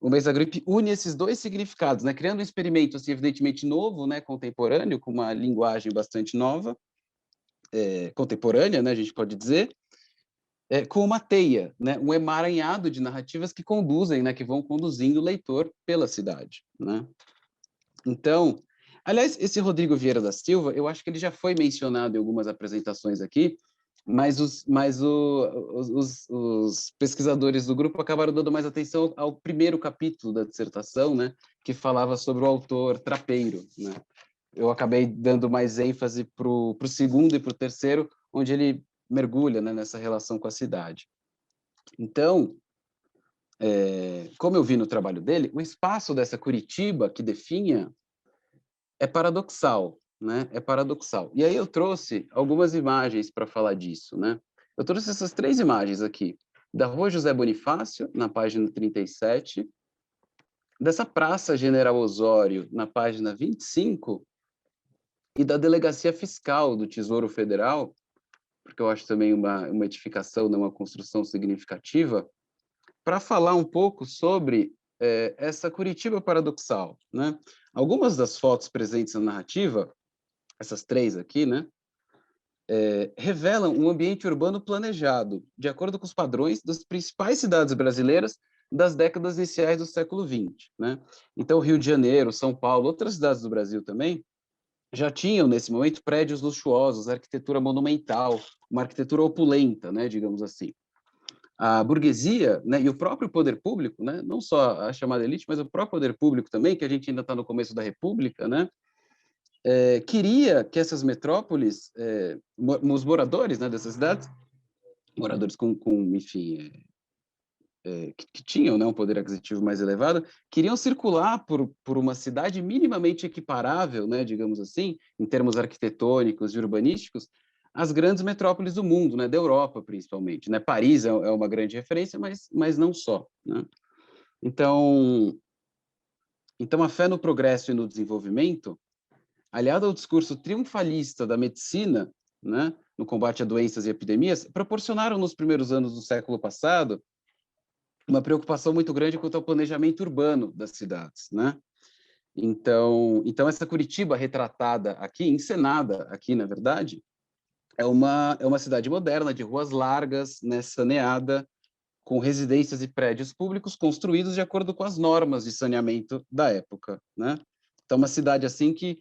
o Mês da Gripe une esses dois significados, né, criando um experimento, assim, evidentemente novo, né, contemporâneo, com uma linguagem bastante nova, contemporânea, né, a gente pode dizer, com uma teia, né, um emaranhado de narrativas que conduzem, né, que vão conduzindo o leitor pela cidade, né? Então, aliás, esse Rodrigo Vieira da Silva, eu acho que ele já foi mencionado em algumas apresentações aqui, mas os pesquisadores do grupo acabaram dando mais atenção ao primeiro capítulo da dissertação, né, que falava sobre o autor trapeiro, né? Eu acabei dando mais ênfase para o segundo e para o terceiro, onde ele mergulha, né, nessa relação com a cidade. Então, como eu vi no trabalho dele, o espaço dessa Curitiba que definha é paradoxal, né? É paradoxal. E aí eu trouxe algumas imagens para falar disso, né? Eu trouxe essas três imagens aqui, da Rua José Bonifácio, na página 37, dessa Praça General Osório, na página 25, e da Delegacia Fiscal do Tesouro Federal, porque eu acho também uma edificação, uma construção significativa, para falar um pouco sobre essa Curitiba paradoxal, né? Algumas das fotos presentes na narrativa, essas três aqui, né, revelam um ambiente urbano planejado, de acordo com os padrões das principais cidades brasileiras das décadas iniciais do século XX, né? Então, Rio de Janeiro, São Paulo, outras cidades do Brasil também, já tinham, nesse momento, prédios luxuosos, arquitetura monumental, uma arquitetura opulenta, né, digamos assim. A burguesia, né, e o próprio poder público, né, não só a chamada elite, mas o próprio poder público também, que a gente ainda está no começo da República, né, queria que essas metrópoles, os moradores, né, dessas cidades, moradores enfim, que tinham, né, um poder aquisitivo mais elevado, queriam circular por uma cidade minimamente equiparável, né, digamos assim, em termos arquitetônicos e urbanísticos, às grandes metrópoles do mundo, né, da Europa principalmente, né? Paris é uma grande referência, mas não só, né? Então a fé no progresso e no desenvolvimento, aliada ao discurso triunfalista da medicina, né, no combate a doenças e epidemias, proporcionaram nos primeiros anos do século passado uma preocupação muito grande quanto ao planejamento urbano das cidades, né? Então essa Curitiba retratada aqui, encenada aqui, na verdade, é uma cidade moderna, de ruas largas, né, saneada, com residências e prédios públicos construídos de acordo com as normas de saneamento da época, né? Então, uma cidade assim que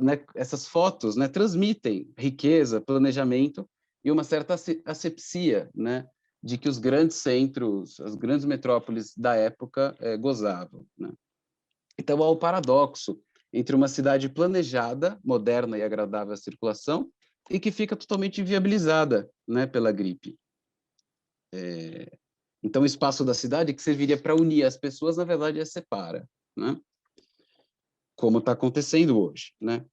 né, essas fotos, né, transmitem riqueza, planejamento e uma certa asepsia, né, de que os grandes centros, as grandes metrópoles da época gozavam, né? Então, há o paradoxo entre uma cidade planejada, moderna e agradável à circulação, e que fica totalmente inviabilizada, né, pela gripe. Então, o espaço da cidade, que serviria para unir as pessoas, na verdade, as separa, né? Como está acontecendo hoje, né?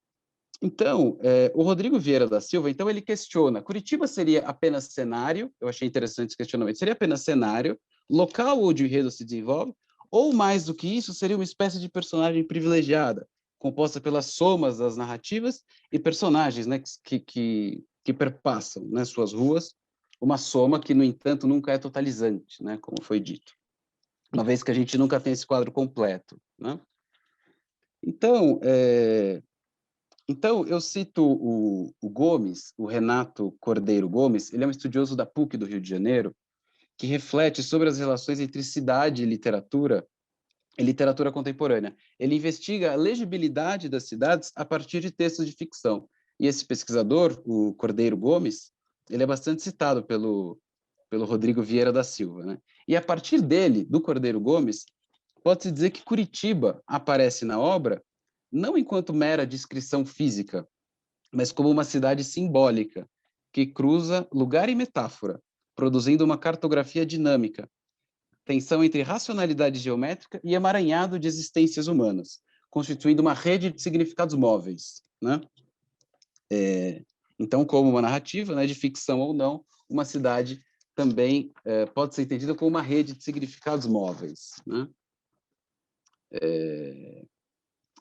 Então, o Rodrigo Vieira da Silva, então, ele questiona, Curitiba seria apenas cenário, eu achei interessante esse questionamento, seria apenas cenário, local onde o enredo se desenvolve, ou mais do que isso, seria uma espécie de personagem privilegiada, composta pelas somas das narrativas e personagens, né, que perpassam, né, suas ruas, uma soma que, no entanto, nunca é totalizante, né, como foi dito, uma vez que a gente nunca tem esse quadro completo, né? Então, eu cito o Gomes, o Renato Cordeiro Gomes, ele é um estudioso da PUC do Rio de Janeiro, que reflete sobre as relações entre cidade e literatura contemporânea. Ele investiga a legibilidade das cidades a partir de textos de ficção. E esse pesquisador, o Cordeiro Gomes, ele é bastante citado pelo Rodrigo Vieira da Silva, né? E a partir dele, do Cordeiro Gomes, pode-se dizer que Curitiba aparece na obra não enquanto mera descrição física, mas como uma cidade simbólica, que cruza lugar e metáfora, produzindo uma cartografia dinâmica, tensão entre racionalidade geométrica e emaranhado de existências humanas, constituindo uma rede de significados móveis, né? Então, como uma narrativa, né, de ficção ou não, uma cidade também pode ser entendida como uma rede de significados móveis, né?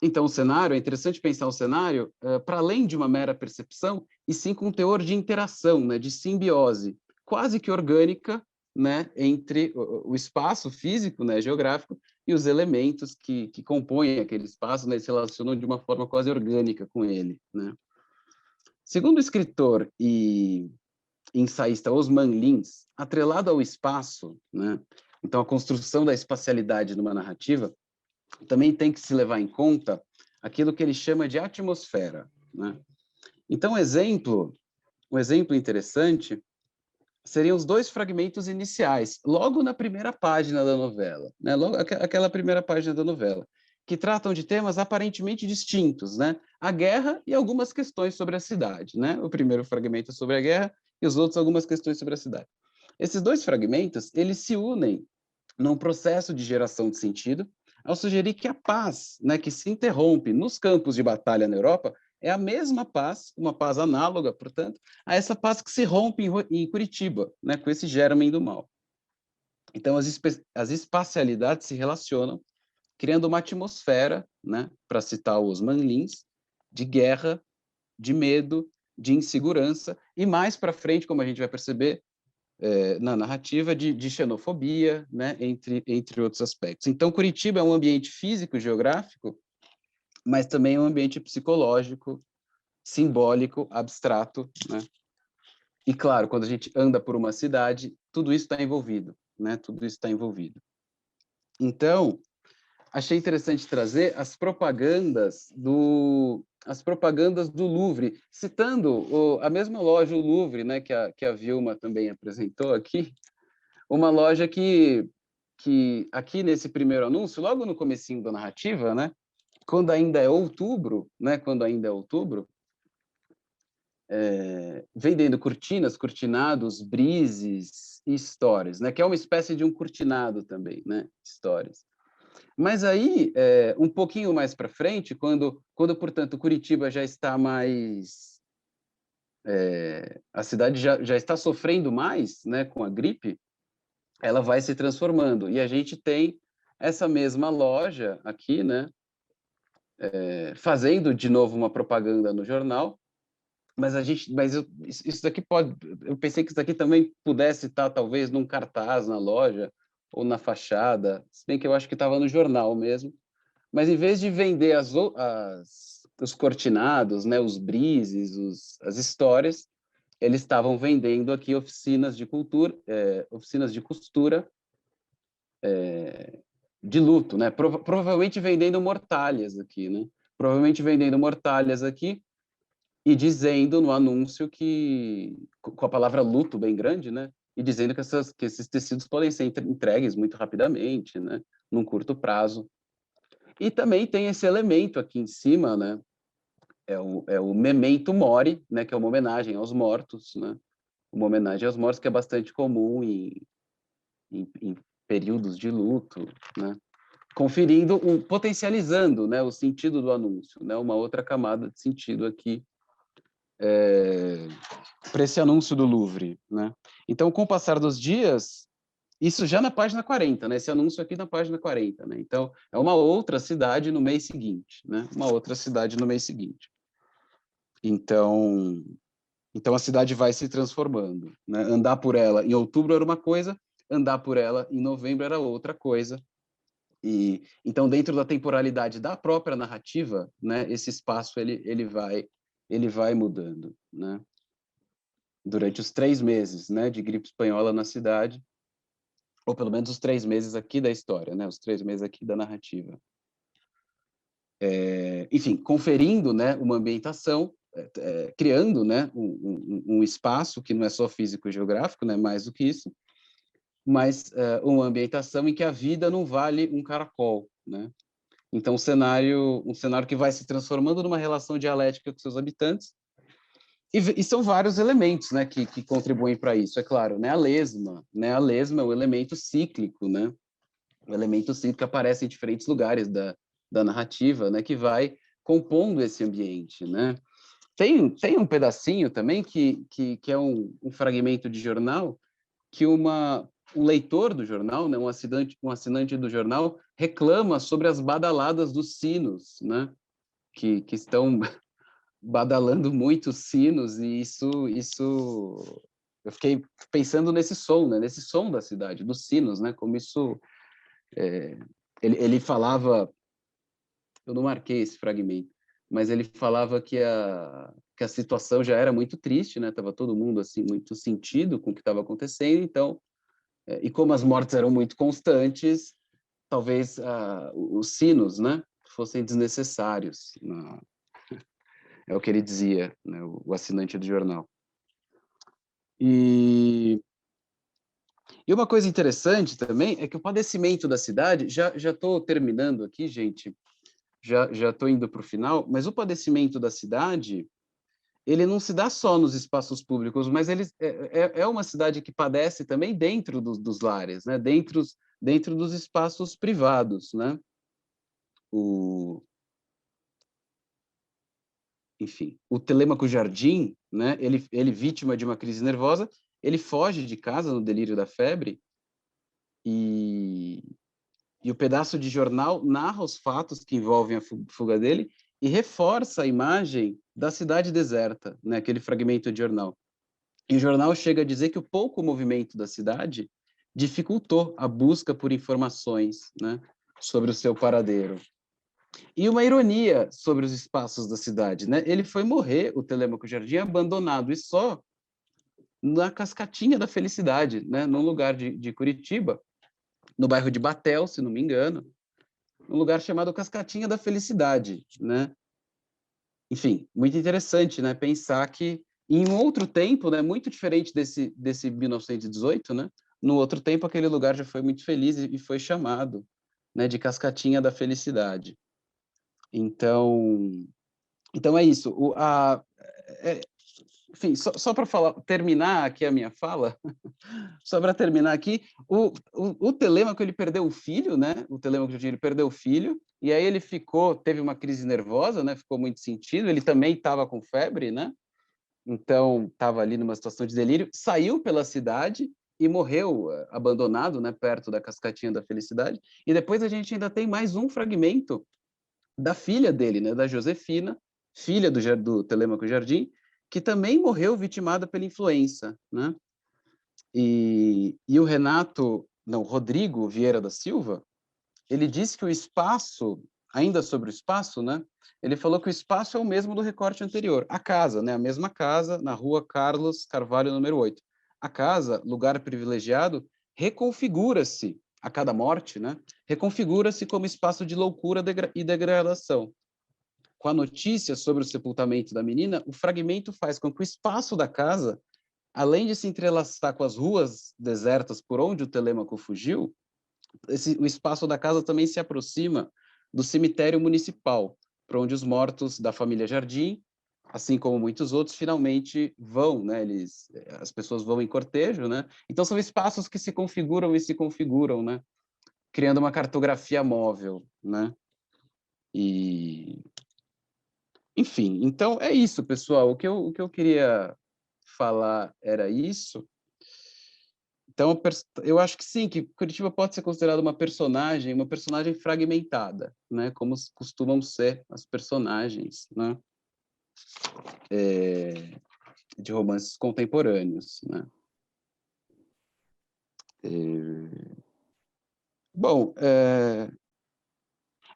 Então, o cenário, é interessante pensar o cenário para além de uma mera percepção, e sim com um teor de interação, né, de simbiose, quase que orgânica, né, entre o espaço físico, né, geográfico, e os elementos que compõem aquele espaço, né, se relacionam de uma forma quase orgânica com ele, né? Segundo o escritor e ensaísta Osman Lins, atrelado ao espaço, né, então a construção da espacialidade numa narrativa, também tem que se levar em conta aquilo que ele chama de atmosfera, né? Então, um exemplo interessante seriam os dois fragmentos iniciais, logo na primeira página da novela, né? Logo aquela primeira página da novela, que tratam de temas aparentemente distintos, né? A guerra e algumas questões sobre a cidade, né? O primeiro fragmento é sobre a guerra e os outros algumas questões sobre a cidade. Esses dois fragmentos, eles se unem num processo de geração de sentido, ao sugerir que a paz, né, que se interrompe nos campos de batalha na Europa, é a mesma paz, uma paz análoga, portanto, a essa paz que se rompe em Curitiba, né, com esse germen do mal. Então, as espacialidades se relacionam, criando uma atmosfera, né, para citar os Osman Lins, de guerra, de medo, de insegurança, e mais para frente, como a gente vai perceber, na narrativa de xenofobia, né, entre outros aspectos. Então, Curitiba é um ambiente físico, geográfico, mas também é um ambiente psicológico, simbólico, abstrato, né? E, claro, quando a gente anda por uma cidade, tudo isso está envolvido, né? Tudo isso está envolvido. Então, achei interessante trazer as propagandas do Louvre, citando a mesma loja, o Louvre, né, que a Vilma também apresentou aqui, uma loja que aqui nesse primeiro anúncio, logo no comecinho da narrativa, né, quando ainda é outubro, vendendo cortinas, cortinados, brises e stories, né, que é uma espécie de um cortinado também, né, stories. Mas aí, um pouquinho mais para frente, quando, portanto, Curitiba já está mais... a cidade já está sofrendo mais, né, com a gripe, ela vai se transformando. E a gente tem essa mesma loja aqui, né, fazendo de novo uma propaganda no jornal, mas isso daqui eu pensei que isso daqui também pudesse estar talvez num cartaz na loja ou na fachada, se bem que eu acho que estava no jornal mesmo. Mas em vez de vender os cortinados, né, os brises, as histórias, eles estavam vendendo aqui oficinas de costura de luto, né? Provavelmente vendendo mortalhas aqui, né? provavelmente vendendo mortalhas aqui e dizendo no anúncio que, com a palavra luto bem grande, né? E dizendo que esses tecidos podem ser entregues muito rapidamente, né? Num curto prazo. E também tem esse elemento aqui em cima, né? É o memento mori, né? Que é uma homenagem aos mortos, né? Uma homenagem aos mortos que é bastante comum em períodos de luto, né? Conferindo, potencializando, né? O sentido do anúncio, né? Uma outra camada de sentido aqui para esse anúncio do Louvre, né? Então, com o passar dos dias, isso já na página 40, né? Esse anúncio aqui na página 40, né? Então, é uma outra cidade no mês seguinte, né? Uma outra cidade no mês seguinte. Então a cidade vai se transformando, né? Andar por ela em outubro era uma coisa, andar por ela em novembro era outra coisa. E então, dentro da temporalidade da própria narrativa, né? Esse espaço ele vai mudando, né? Durante os 3 meses, né? De gripe espanhola na cidade, ou pelo menos os 3 meses aqui da história, né? Os 3 meses aqui da narrativa. Enfim, conferindo, né? Uma ambientação, criando, né? Um espaço que não é só físico e geográfico, né? Mais do que isso, mas uma ambientação em que a vida não vale um caracol, né? Então, um cenário que vai se transformando numa relação dialética com seus habitantes, e são vários elementos, né, que contribuem para isso, é claro, né? A lesma é um elemento cíclico, né? O elemento cíclico que aparece em diferentes lugares da narrativa, né? Que vai compondo esse ambiente, né? Tem um pedacinho também que é um fragmento de jornal que um leitor do jornal, né? Um assinante do jornal reclama sobre as badaladas dos sinos, né? Que estão badalando muitos sinos, e isso eu fiquei pensando nesse som, né? Nesse som da cidade, dos sinos, né? Como isso ele falava, eu não marquei esse fragmento, mas ele falava que a situação já era muito triste, né? Tava todo mundo assim muito sentido com o que estava acontecendo, então e como as mortes eram muito constantes, talvez os sinos, né? Fossem desnecessários. É o que ele dizia, né, o assinante do jornal. E uma coisa interessante também é que o padecimento da cidade, já estou terminando aqui, gente, já estou indo para o final, mas o padecimento da cidade, ele não se dá só nos espaços públicos, mas ele é uma cidade que padece também dentro dos lares, né, dentro dos espaços privados, né? Enfim, o Telêmaco Jardim, né, ele vítima de uma crise nervosa, ele foge de casa no delírio da febre, e o pedaço de jornal narra os fatos que envolvem a fuga dele e reforça a imagem da cidade deserta, né, aquele fragmento de jornal. E o jornal chega a dizer que o pouco movimento da cidade dificultou a busca por informações, né, sobre o seu paradeiro. E uma ironia sobre os espaços da cidade, né? Ele foi morrer, o Telêmaco Jardim, abandonado e só na Cascatinha da Felicidade, né? Num lugar de Curitiba, no bairro de Batel, se não me engano, um lugar chamado Cascatinha da Felicidade, né? Enfim, muito interessante, né? Pensar que em um outro tempo, né? Muito diferente desse 1918, né? No outro tempo, aquele lugar já foi muito feliz e foi chamado, né? De Cascatinha da Felicidade. Então é isso. Enfim, só para terminar aqui a minha fala, só para terminar aqui, o Telêmaco, ele perdeu o filho, né? O Telêmaco ele perdeu o filho, e aí ele teve uma crise nervosa, né? Ficou muito sentido, ele também estava com febre, né? Então, estava ali numa situação de delírio, saiu pela cidade e morreu abandonado, né? Perto da Cascatinha da Felicidade. E depois a gente ainda tem mais um fragmento da filha dele, né? Da Josefina, filha do Telêmaco Jardim, que também morreu vitimada pela influenza, né? E o Rodrigo Vieira da Silva, ele disse que o espaço, ainda sobre o espaço, né? Ele falou que o espaço é o mesmo do recorte anterior. A casa, né? A mesma casa, na rua Carlos Carvalho, número 8. A casa, lugar privilegiado, reconfigura-se a cada morte, né? Reconfigura-se como espaço de loucura e degradação. com a notícia sobre o sepultamento da menina, o fragmento faz com que o espaço da casa, além de se entrelaçar com as ruas desertas por onde o Telêmaco fugiu, o espaço da casa também se aproxima do cemitério municipal, para onde os mortos da família Jardim, assim como muitos outros, finalmente vão, né? As pessoas vão em cortejo, né? Então são espaços que se configuram e se configuram, né? Criando uma cartografia móvel, né? E enfim, então é isso, pessoal. O que eu queria falar era isso. Então, eu acho que sim, que Curitiba pode ser considerada uma personagem fragmentada, né? Como costumam ser as personagens, né? De romances contemporâneos, né? Bom,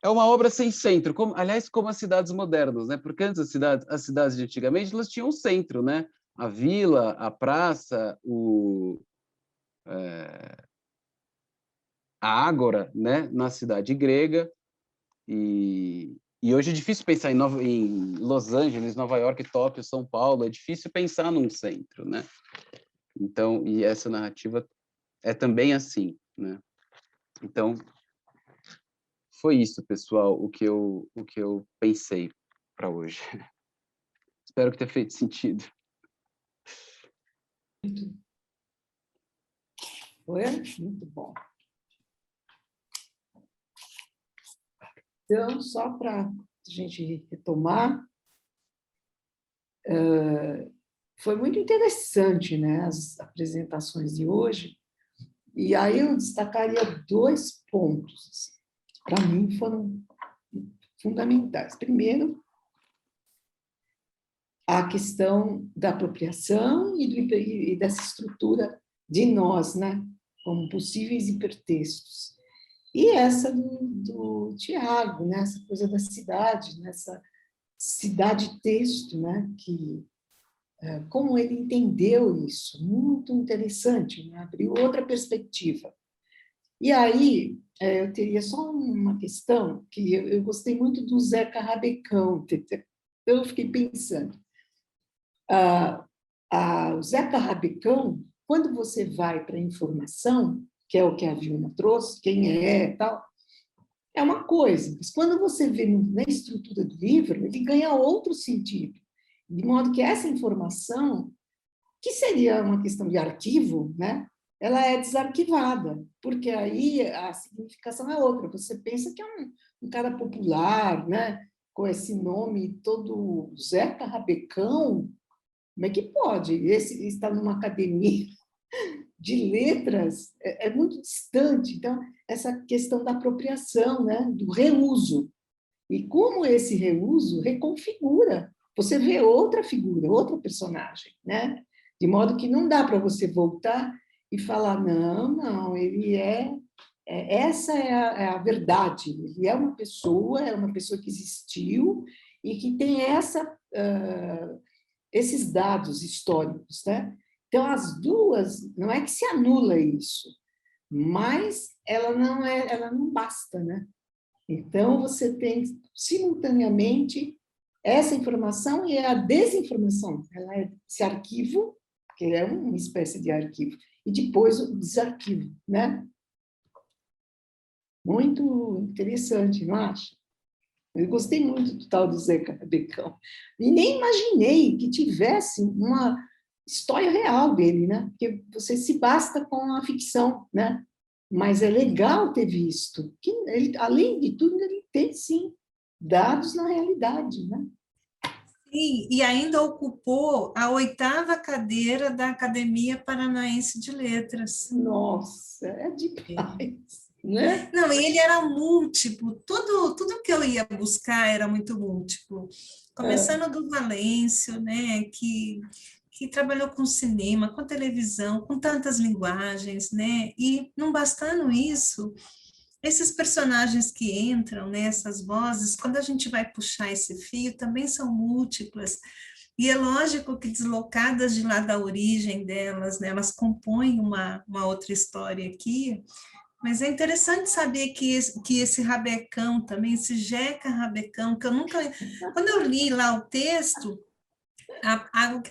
é uma obra sem centro, aliás, como as cidades modernas, né? Porque antes as cidades de antigamente, elas tinham um centro, né? A vila, a praça, a ágora, né? Na cidade grega. E hoje é difícil pensar em Los Angeles, Nova York, Tóquio, São Paulo, é difícil pensar num centro, né? Então, e essa narrativa é também assim, né? Então, foi isso, pessoal, o que eu pensei para hoje. Espero que tenha feito sentido. Foi muito bom. Então, só para a gente retomar, foi muito interessante, né, as apresentações de hoje, e aí eu destacaria 2 pontos, para mim foram fundamentais. Primeiro, a questão da apropriação e dessa estrutura de nós, né, como possíveis hipertextos. E essa do Tiago, né, essa coisa da cidade, nessa cidade-texto, né, que como ele entendeu isso, muito interessante, né, abriu outra perspectiva. E aí, eu teria só uma questão, que eu gostei muito do Zeca Rabecão, eu fiquei pensando, o Zeca Rabecão, quando você vai para a informação, que é o que a Vilma trouxe, quem é tal, é uma coisa, mas quando você vê na estrutura do livro, ele ganha outro sentido, de modo que essa informação, que seria uma questão de arquivo, né, ela é desarquivada, porque aí a significação é outra. Você pensa que é um cara popular, né, com esse nome todo Zeca Rabecão, como é que pode? Esse está numa academia de letras, é muito distante. Então, essa questão da apropriação, né, do reuso. E como esse reuso reconfigura. Você vê outra figura, outra personagem, né? De modo que não dá para você voltar e falar, não, ele essa é a verdade. Ele é uma pessoa que existiu e que tem esses dados históricos, né? Então, as duas, não é que se anula isso, mas ela não basta, né? Então, você tem simultaneamente essa informação e a desinformação. Ela é esse arquivo, que é uma espécie de arquivo, e depois o desarquivo, né? Muito interessante, não acha? Eu gostei muito do tal do Zeca Rabecão. E nem imaginei que tivesse uma história real dele, né? Porque você se basta com a ficção, né? Mas é legal ter visto que ele, além de tudo, ele tem sim dados na realidade, né? Sim, e ainda ocupou a 8ª cadeira da Academia Paranaense de Letras. Nossa, é demais, né? Não, e ele era múltiplo, tudo que eu ia buscar era muito múltiplo. Começando do Valêncio, né, que trabalhou com cinema, com televisão, com tantas linguagens, né, e não bastando isso, esses personagens que entram, né, essas vozes, quando a gente vai puxar esse fio, também são múltiplas, e é lógico que deslocadas de lá da origem delas, né, elas compõem uma outra história aqui, Mas é interessante saber que esse rabecão também, esse Jeca Rabecão, que eu nunca... Quando eu li lá o texto,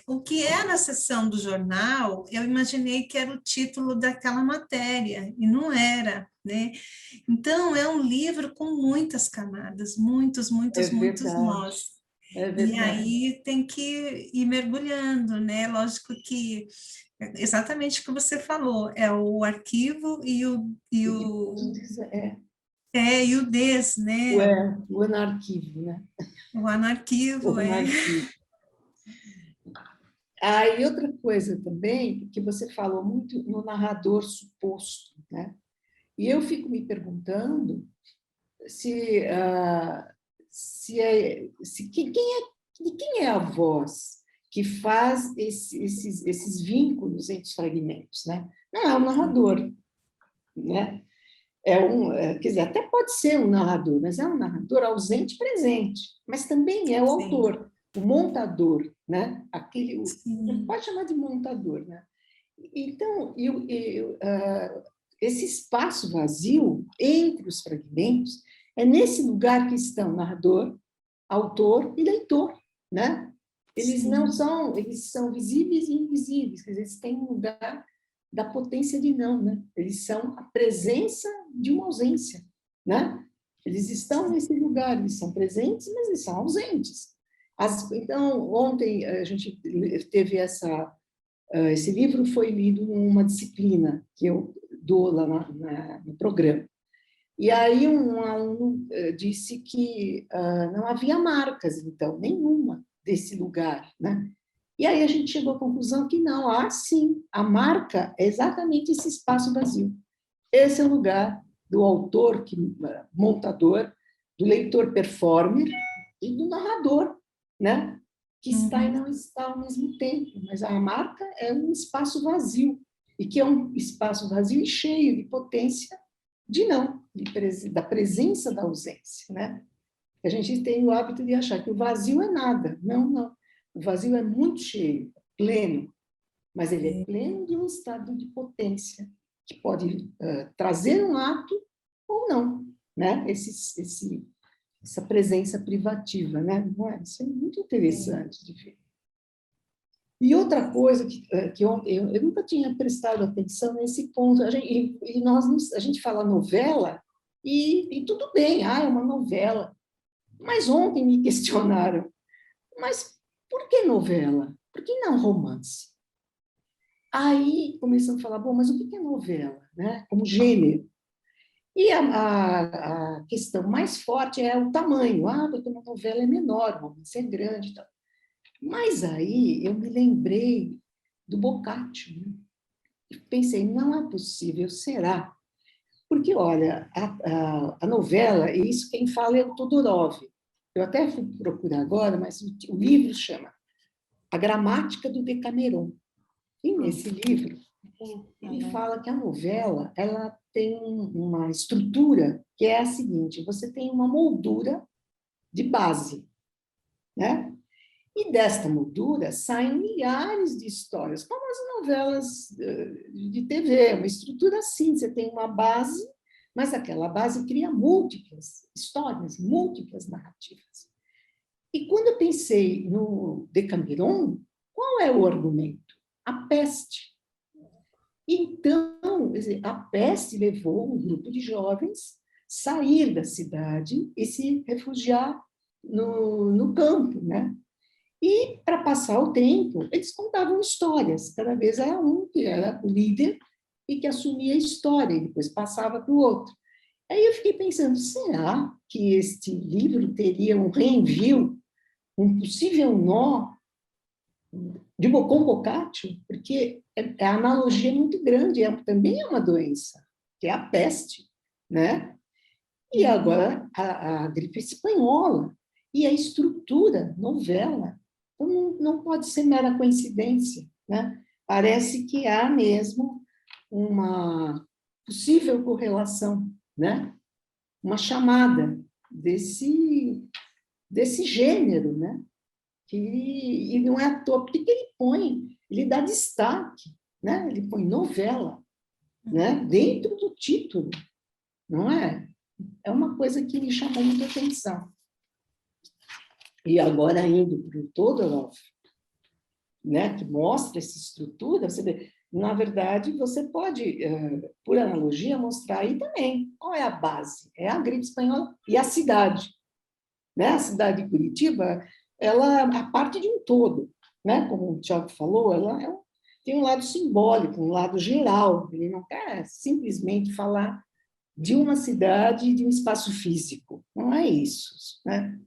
o que é na seção do jornal, eu imaginei que era o título daquela matéria, e não era, né? Então, é um livro com muitas camadas, É muitos verdade, nós. é E verdade. aí tem que ir mergulhando, né? Lógico que exatamente o que você falou, é o arquivo É, e o des, né? o anarquivo, né? O O anarquivo, é. anarquivo. Ah, e outra coisa também, que você falou muito no narrador suposto, né? E eu fico me perguntando se, de quem é a voz que faz esses vínculos entre os fragmentos, né? Não é o narrador, né? Quer dizer, até pode ser um narrador, mas é um narrador ausente presente, mas também é o Sim, autor, o montador, né? sim. Pode chamar de montador, né? Então, esse espaço vazio entre os fragmentos é nesse lugar que estão narrador, autor e leitor, né? Sim. Eles são visíveis e invisíveis, quer dizer, eles têm um lugar da potência de não, né? Eles são a presença de uma ausência, né? Eles estão nesse lugar, eles são presentes, mas eles são ausentes. Então, ontem a gente teve esse livro foi lido numa disciplina que eu dou lá no programa. E aí um aluno disse que não havia marcas, então, nenhuma desse lugar, né? E aí a gente chegou à conclusão que não, sim, a marca é exatamente esse espaço vazio. Esse é o lugar do autor, montador, do leitor performer e do narrador, né? Que está e Uhum. não está ao mesmo tempo. Mas a marca é um espaço vazio, e que é um espaço vazio e cheio de potência de não, da presença da ausência, né? A gente tem o hábito de achar que o vazio é nada. Não, não. O vazio é muito cheio, pleno, mas ele é pleno de um estado de potência que pode trazer um ato ou não, né? Essa presença privativa, né? Não é? Isso é muito interessante de ver. E outra coisa que ontem eu nunca tinha prestado atenção nesse ponto, a gente fala novela e tudo bem, é uma novela. Mas ontem me questionaram, mas por que novela? Por que não romance? Aí começamos a falar, bom, mas o que é novela, né? Como gênero. E a questão mais forte é o tamanho. Porque uma novela é menor, uma romance é grande e tal. Mas aí eu me lembrei do Boccaccio, né? E pensei, não é possível, será? Porque, olha, a novela, e isso quem fala é o Todorov. Eu até fui procurar agora, mas o livro chama A Gramática do Decameron. E nesse livro, ele fala que a novela ela tem uma estrutura que é a seguinte: você tem uma moldura de base, né? E desta moldura saem milhares de histórias, como as novelas de TV, uma estrutura assim, você tem uma base, mas aquela base cria múltiplas histórias, múltiplas narrativas. E quando eu pensei no Decameron, qual é o argumento? A peste. Então, a peste levou um grupo de jovens a sair da cidade e se refugiar no campo, né? E, para passar o tempo, eles contavam histórias. Cada vez era um que era o líder e que assumia a história, e depois passava para o outro. Aí eu fiquei pensando, será que este livro teria um reenvio, um possível nó de com Boccaccio? Porque a analogia é muito grande, também é uma doença, que é a peste, né? E agora a gripe espanhola, e a estrutura, novela. Então, não pode ser mera coincidência, né? Parece que há mesmo uma possível correlação, né? Uma chamada desse gênero, né? E não é à toa, porque ele dá destaque, né? Ele põe novela, né? Dentro do título, não é? É uma coisa que me chamou muita atenção. E agora, indo para o Todorov, né, que mostra essa estrutura, você vê, na verdade, você pode, por analogia, mostrar aí também qual é a base. É a gripe espanhola e a cidade. Né? A cidade de Curitiba, ela é parte de um todo. Né? Como o Tiago falou, ela tem um lado simbólico, um lado geral. Ele não quer simplesmente falar de uma cidade, de um espaço físico. Não é isso. Né?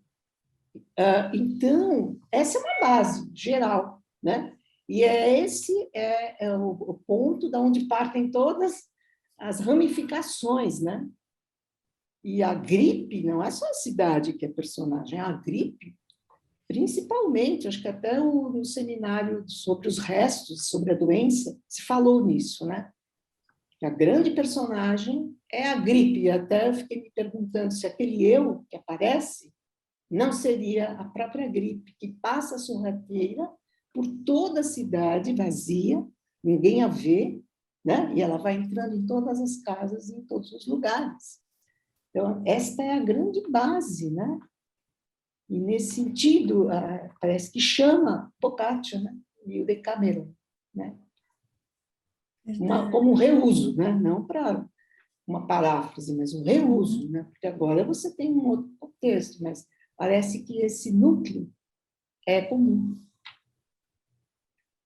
Então, essa é uma base geral, né? E esse é o ponto de onde partem todas as ramificações, né? E a gripe não é só a cidade que é personagem, a gripe, principalmente, acho que até no seminário sobre os restos, sobre a doença, se falou nisso, né? Que a grande personagem é a gripe. E até eu fiquei me perguntando se aquele eu que aparece não seria a própria gripe, que passa sorrateira por toda a cidade vazia, ninguém a vê, né? E ela vai entrando em todas as casas, em todos os lugares. Então, esta é a grande base, né? E, nesse sentido, parece que chama Boccaccio, né? E o Decameron, né? Como um reuso, né? Não para uma paráfrase, mas um reuso, né? Porque agora você tem um outro contexto, mas parece que esse núcleo é comum,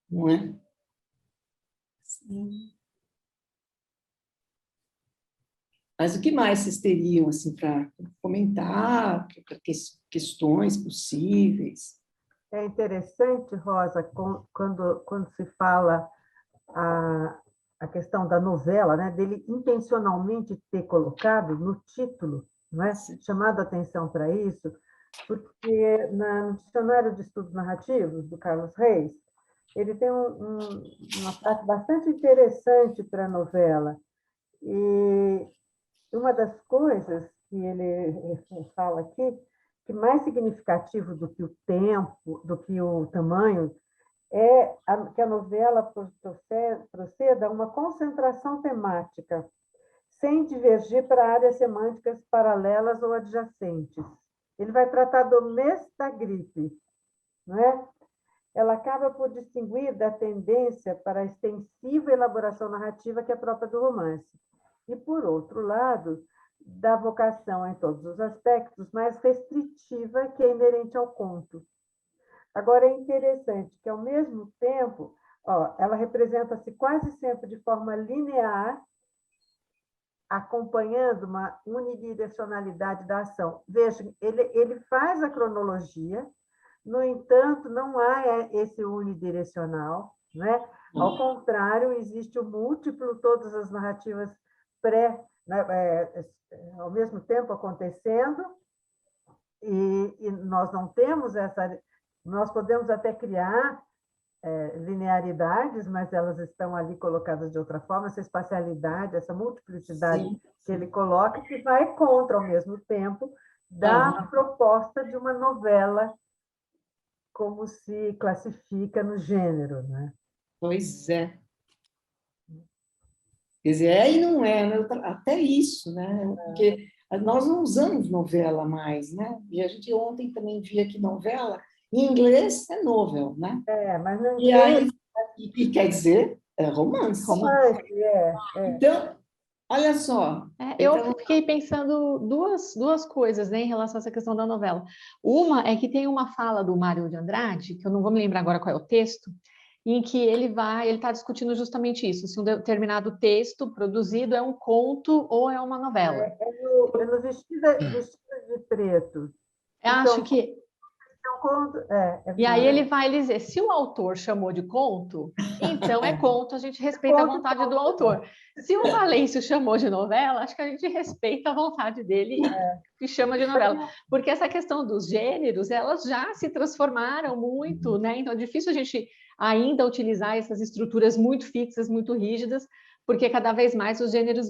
não é? Sim. Mas o que mais vocês teriam assim, para comentar, questões possíveis? É interessante, Rosa, quando se fala a questão da novela, né, dele intencionalmente ter colocado no título, não é? Chamado a atenção para isso, porque no Dicionário de Estudos Narrativos, do Carlos Reis, ele tem uma parte bastante interessante para a novela. E uma das coisas que ele fala aqui, que mais significativo do que o tempo, do que o tamanho, é que a novela proceda a uma concentração temática, sem divergir para áreas semânticas paralelas ou adjacentes. Ele vai tratar do mês da gripe, não é? Ela acaba por distinguir da tendência para a extensiva elaboração narrativa que é própria do romance. E, por outro lado, da vocação em todos os aspectos mais restritiva que é inerente ao conto. Agora, é interessante que, ao mesmo tempo, ela representa-se quase sempre de forma linear, acompanhando uma unidirecionalidade da ação. Vejam, ele faz a cronologia, no entanto, não há esse unidirecional, né? Ao contrário, existe o múltiplo, todas as narrativas ao mesmo tempo acontecendo, e nós não temos essa... Nós podemos até criar linearidades, mas elas estão ali colocadas de outra forma, essa espacialidade, essa multiplicidade Sim. que ele coloca, que vai contra, ao mesmo tempo, da proposta de uma novela, como se classifica no gênero, né? Pois é. Quer dizer, e não é, né? Até isso, né? Porque nós não usamos novela mais, né? E a gente ontem também via que novela, em inglês, é novel, né? Mas no inglês... E aí, e quer dizer, é romance. Romance, Então, olha só. Eu fiquei pensando duas coisas, né, em relação a essa questão da novela. Uma é que tem uma fala do Mário de Andrade, que eu não vou me lembrar agora qual é o texto, em que ele está discutindo justamente isso, se um determinado texto produzido é um conto ou é uma novela. É no Vestida de Preto. Acho que... É um conto, e aí ele vai dizer, se o autor chamou de conto, então é conto, a gente respeita a vontade do autor. Se o Valêncio chamou de novela, acho que a gente respeita a vontade dele e chama de novela. Porque essa questão dos gêneros, elas já se transformaram muito, né? Então é difícil a gente ainda utilizar essas estruturas muito fixas, muito rígidas, porque cada vez mais os gêneros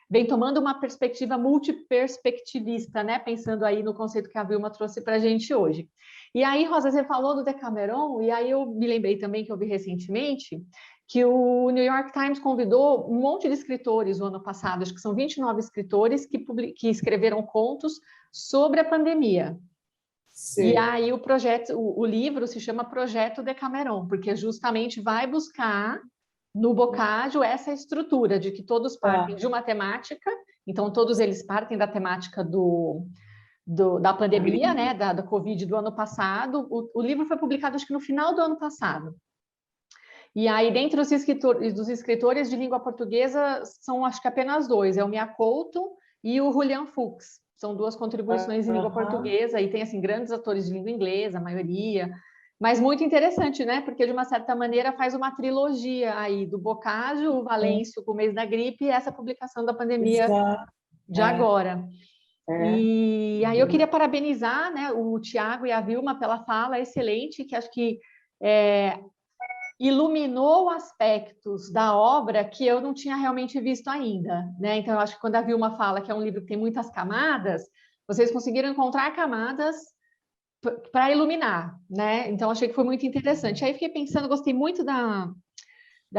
vem tomando uma perspectiva multiperspectivista, né? Pensando aí no conceito que a Vilma trouxe para a gente hoje. E aí, Rosa, você falou do Decameron, e aí eu me lembrei também que eu vi recentemente que o New York Times convidou um monte de escritores no ano passado, acho que são 29 escritores que escreveram contos sobre a pandemia. Sim. E aí o livro se chama Projeto Decameron, porque justamente vai buscar no Boccaccio essa estrutura de que todos partem de uma temática, então todos eles partem da temática da pandemia, né, da Covid do ano passado. O livro foi publicado, acho que no final do ano passado. E aí, dentre os escritores de língua portuguesa, são acho que apenas dois, é o Mia Couto e o Julian Fuchs. São duas contribuições em língua portuguesa, e tem, assim, grandes atores de língua inglesa, a maioria. Mas muito interessante, né? Porque, de uma certa maneira, faz uma trilogia aí do Boccaccio, o Valêncio com o Mês da Gripe e essa publicação da pandemia de agora. E aí eu queria parabenizar, né, o Tiago e a Vilma pela fala excelente, que acho que iluminou aspectos da obra que eu não tinha realmente visto ainda, né? Então, eu acho que quando a Vilma fala que é um livro que tem muitas camadas, vocês conseguiram encontrar camadas para iluminar, né? Então, achei que foi muito interessante. Aí fiquei pensando, gostei muito da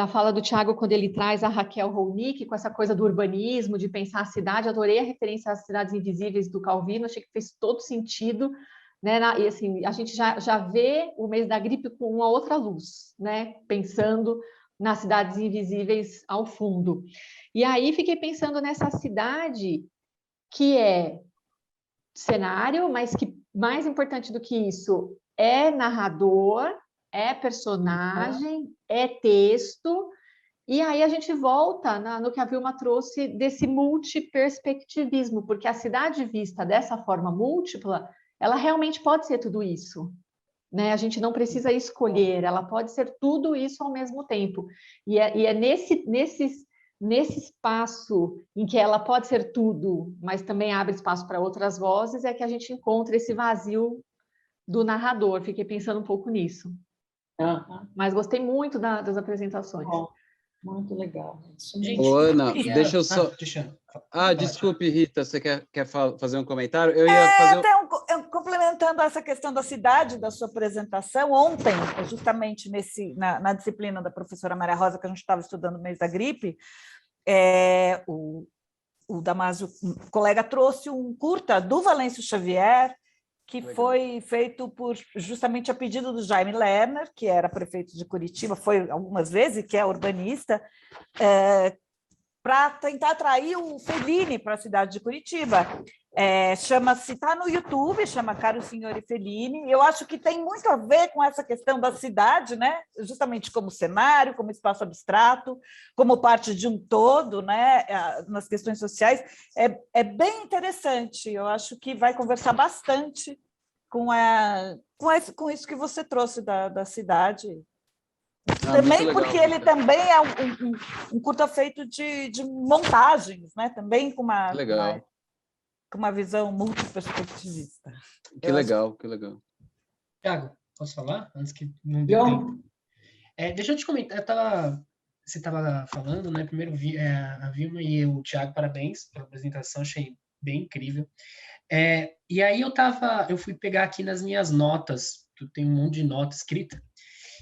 fala do Tiago quando ele traz a Raquel Ronick com essa coisa do urbanismo, de pensar a cidade. Adorei a referência às cidades invisíveis do Calvino, achei que fez todo sentido, né? E assim, a gente já vê o Mês da Gripe com uma outra luz, né? Pensando nas cidades invisíveis ao fundo. E aí fiquei pensando nessa cidade que é cenário, mas que mais importante do que isso é narrador, é personagem, é texto. E aí a gente volta no que a Vilma trouxe desse multiperspectivismo, porque a cidade vista dessa forma múltipla, ela realmente pode ser tudo isso, né? A gente não precisa escolher, ela pode ser tudo isso ao mesmo tempo. E é nesse espaço em que ela pode ser tudo, mas também abre espaço para outras vozes, é que a gente encontra esse vazio do narrador. Fiquei pensando um pouco nisso. Mas gostei muito das apresentações. Muito legal. Gente, Ô, Ana, queria... deixa eu só... desculpe, Rita, você quer fazer um comentário? Eu ia fazer... Complementando essa questão da cidade, da sua apresentação, ontem, justamente na disciplina da professora Maria Rosa, que a gente estava estudando o Mês da Gripe, o Damásio, um colega, trouxe um curta do Valêncio Xavier, que foi feito justamente a pedido do Jaime Lerner, que era prefeito de Curitiba, foi algumas vezes, que é urbanista, para tentar atrair o Fellini para a cidade de Curitiba. Chama-se, está no YouTube, chama Caro Signore Fellini. Eu acho que tem muito a ver com essa questão da cidade, né? Justamente como cenário, como espaço abstrato, como parte de um todo, né? Nas questões sociais. É bem interessante, eu acho que vai conversar bastante com isso que você trouxe da cidade. Também porque ele também é um curta feito de montagens, né? Também com uma visão multiperspectivista. Que legal, que legal. Tiago, posso falar? Antes que não dê tempo. Deixa eu te comentar, você estava falando, né? Primeiro, a Vilma e o Tiago, parabéns pela apresentação, achei bem incrível. E aí eu fui pegar aqui nas minhas notas, eu tenho um monte de nota escrita,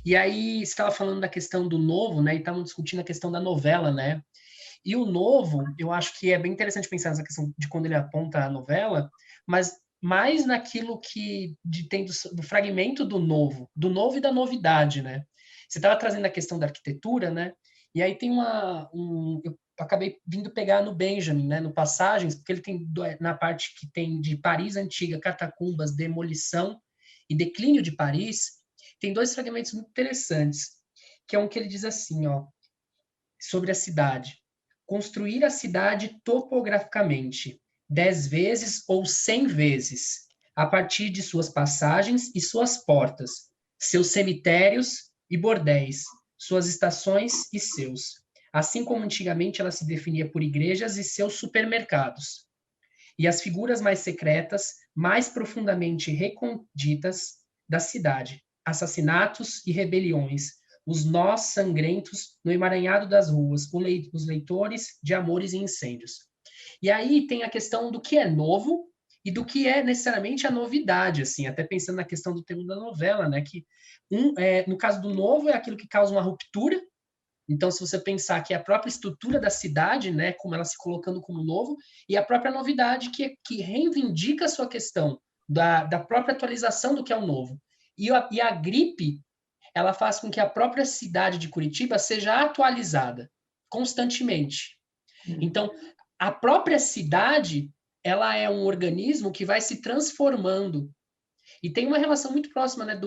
e aí você estava falando da questão do novo, né? E estavam discutindo a questão da novela, né? E o novo, eu acho que é bem interessante pensar nessa questão de quando ele aponta a novela, mas mais naquilo que tem do fragmento do novo e da novidade, né? Você estava trazendo a questão da arquitetura, né? E aí tem eu acabei vindo pegar no Benjamin, né? No Passagens, porque ele tem na parte que tem de Paris antiga, catacumbas, demolição e declínio de Paris, tem dois fragmentos muito interessantes, que é um que ele diz assim, ó, sobre a cidade. Construir a cidade topograficamente, 10 vezes ou 100 vezes, a partir de suas passagens e suas portas, seus cemitérios e bordéis, suas estações e seus. Assim como antigamente ela se definia por igrejas e seus supermercados. E as figuras mais secretas, mais profundamente recônditas da cidade, assassinatos e rebeliões, os nós sangrentos no emaranhado das ruas, os leitores de amores e incêndios. E aí tem a questão do que é novo e do que é necessariamente a novidade, assim, até pensando na questão do tema da novela, né, que no caso do novo é aquilo que causa uma ruptura, Então, se você pensar que a própria estrutura da cidade, né, como ela se colocando como novo, e a própria novidade que reivindica a sua questão da própria atualização do que é o novo. E a gripe, ela faz com que a própria cidade de Curitiba seja atualizada constantemente. Então, a própria cidade, ela é um organismo que vai se transformando. E tem uma relação muito próxima, né,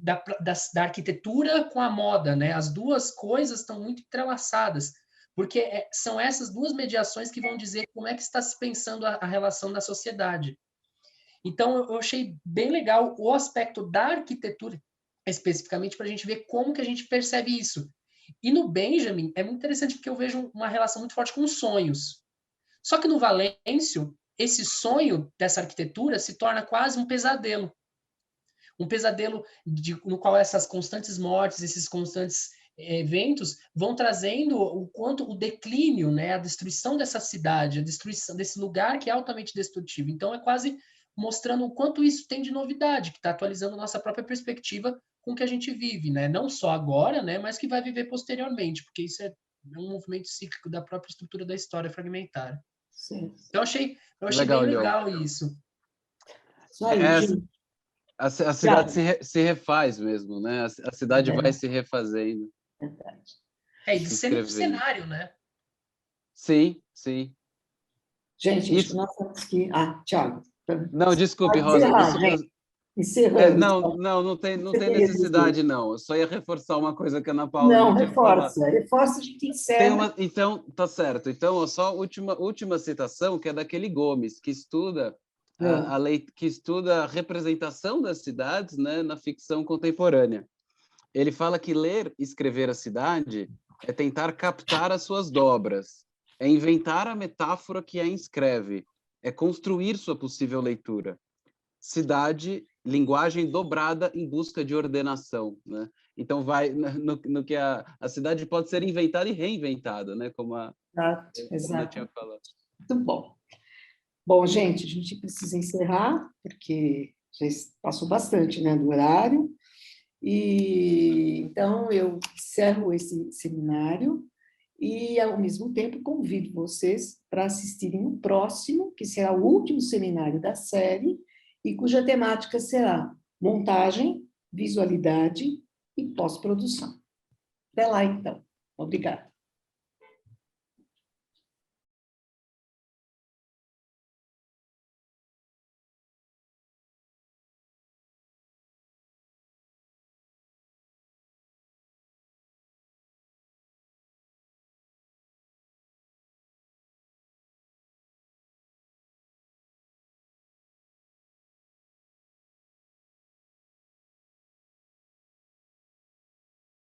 da arquitetura com a moda, né? As duas coisas estão muito entrelaçadas, porque são essas duas mediações que vão dizer como é que está se pensando a relação da sociedade. Então, eu achei bem legal o aspecto da arquitetura, especificamente, para a gente ver como que a gente percebe isso. E no Benjamin, é muito interessante porque eu vejo uma relação muito forte com os sonhos. Só que no Valêncio, esse sonho dessa arquitetura se torna quase um pesadelo. Um pesadelo no qual essas constantes mortes, esses constantes eventos vão trazendo o quanto o declínio, né, a destruição dessa cidade, a destruição desse lugar que é altamente destrutivo. Então, é quase mostrando o quanto isso tem de novidade, que está atualizando nossa própria perspectiva com o que a gente vive, né? Não só agora, né, mas que vai viver posteriormente, porque isso é um movimento cíclico da própria estrutura da história fragmentária. Sim. Eu achei Legal, bem legal isso. Isso aí, gente. A cidade se refaz mesmo, né? A cidade vai se refazendo. Verdade. E de cenário, né? Sim, sim. Gente, acho que nós temos que... Thiago. Não, desculpe, Rosa. Encerrando. Não tem necessidade, não. Eu só ia reforçar uma coisa que a Ana Paula Não, tinha falado. Reforça, a gente encerra. Então, tá certo. Então, só a última citação, que é daquele Gomes, que estuda que estuda a representação das cidades, né, na ficção contemporânea. Ele fala que ler e escrever a cidade é tentar captar as suas dobras, é inventar a metáfora que a inscreve, é construir sua possível leitura. Cidade, linguagem dobrada em busca de ordenação, né? Então vai no que a cidade pode ser inventada e reinventada, né? Como a Ana tinha falado. Muito bom. Bom, gente, a gente precisa encerrar, porque já passou bastante, né, do horário. E então eu encerro esse seminário e, ao mesmo tempo, convido vocês para assistirem o próximo, que será o último seminário da série, e cuja temática será montagem, visualidade e pós-produção. Até lá, então. Obrigada.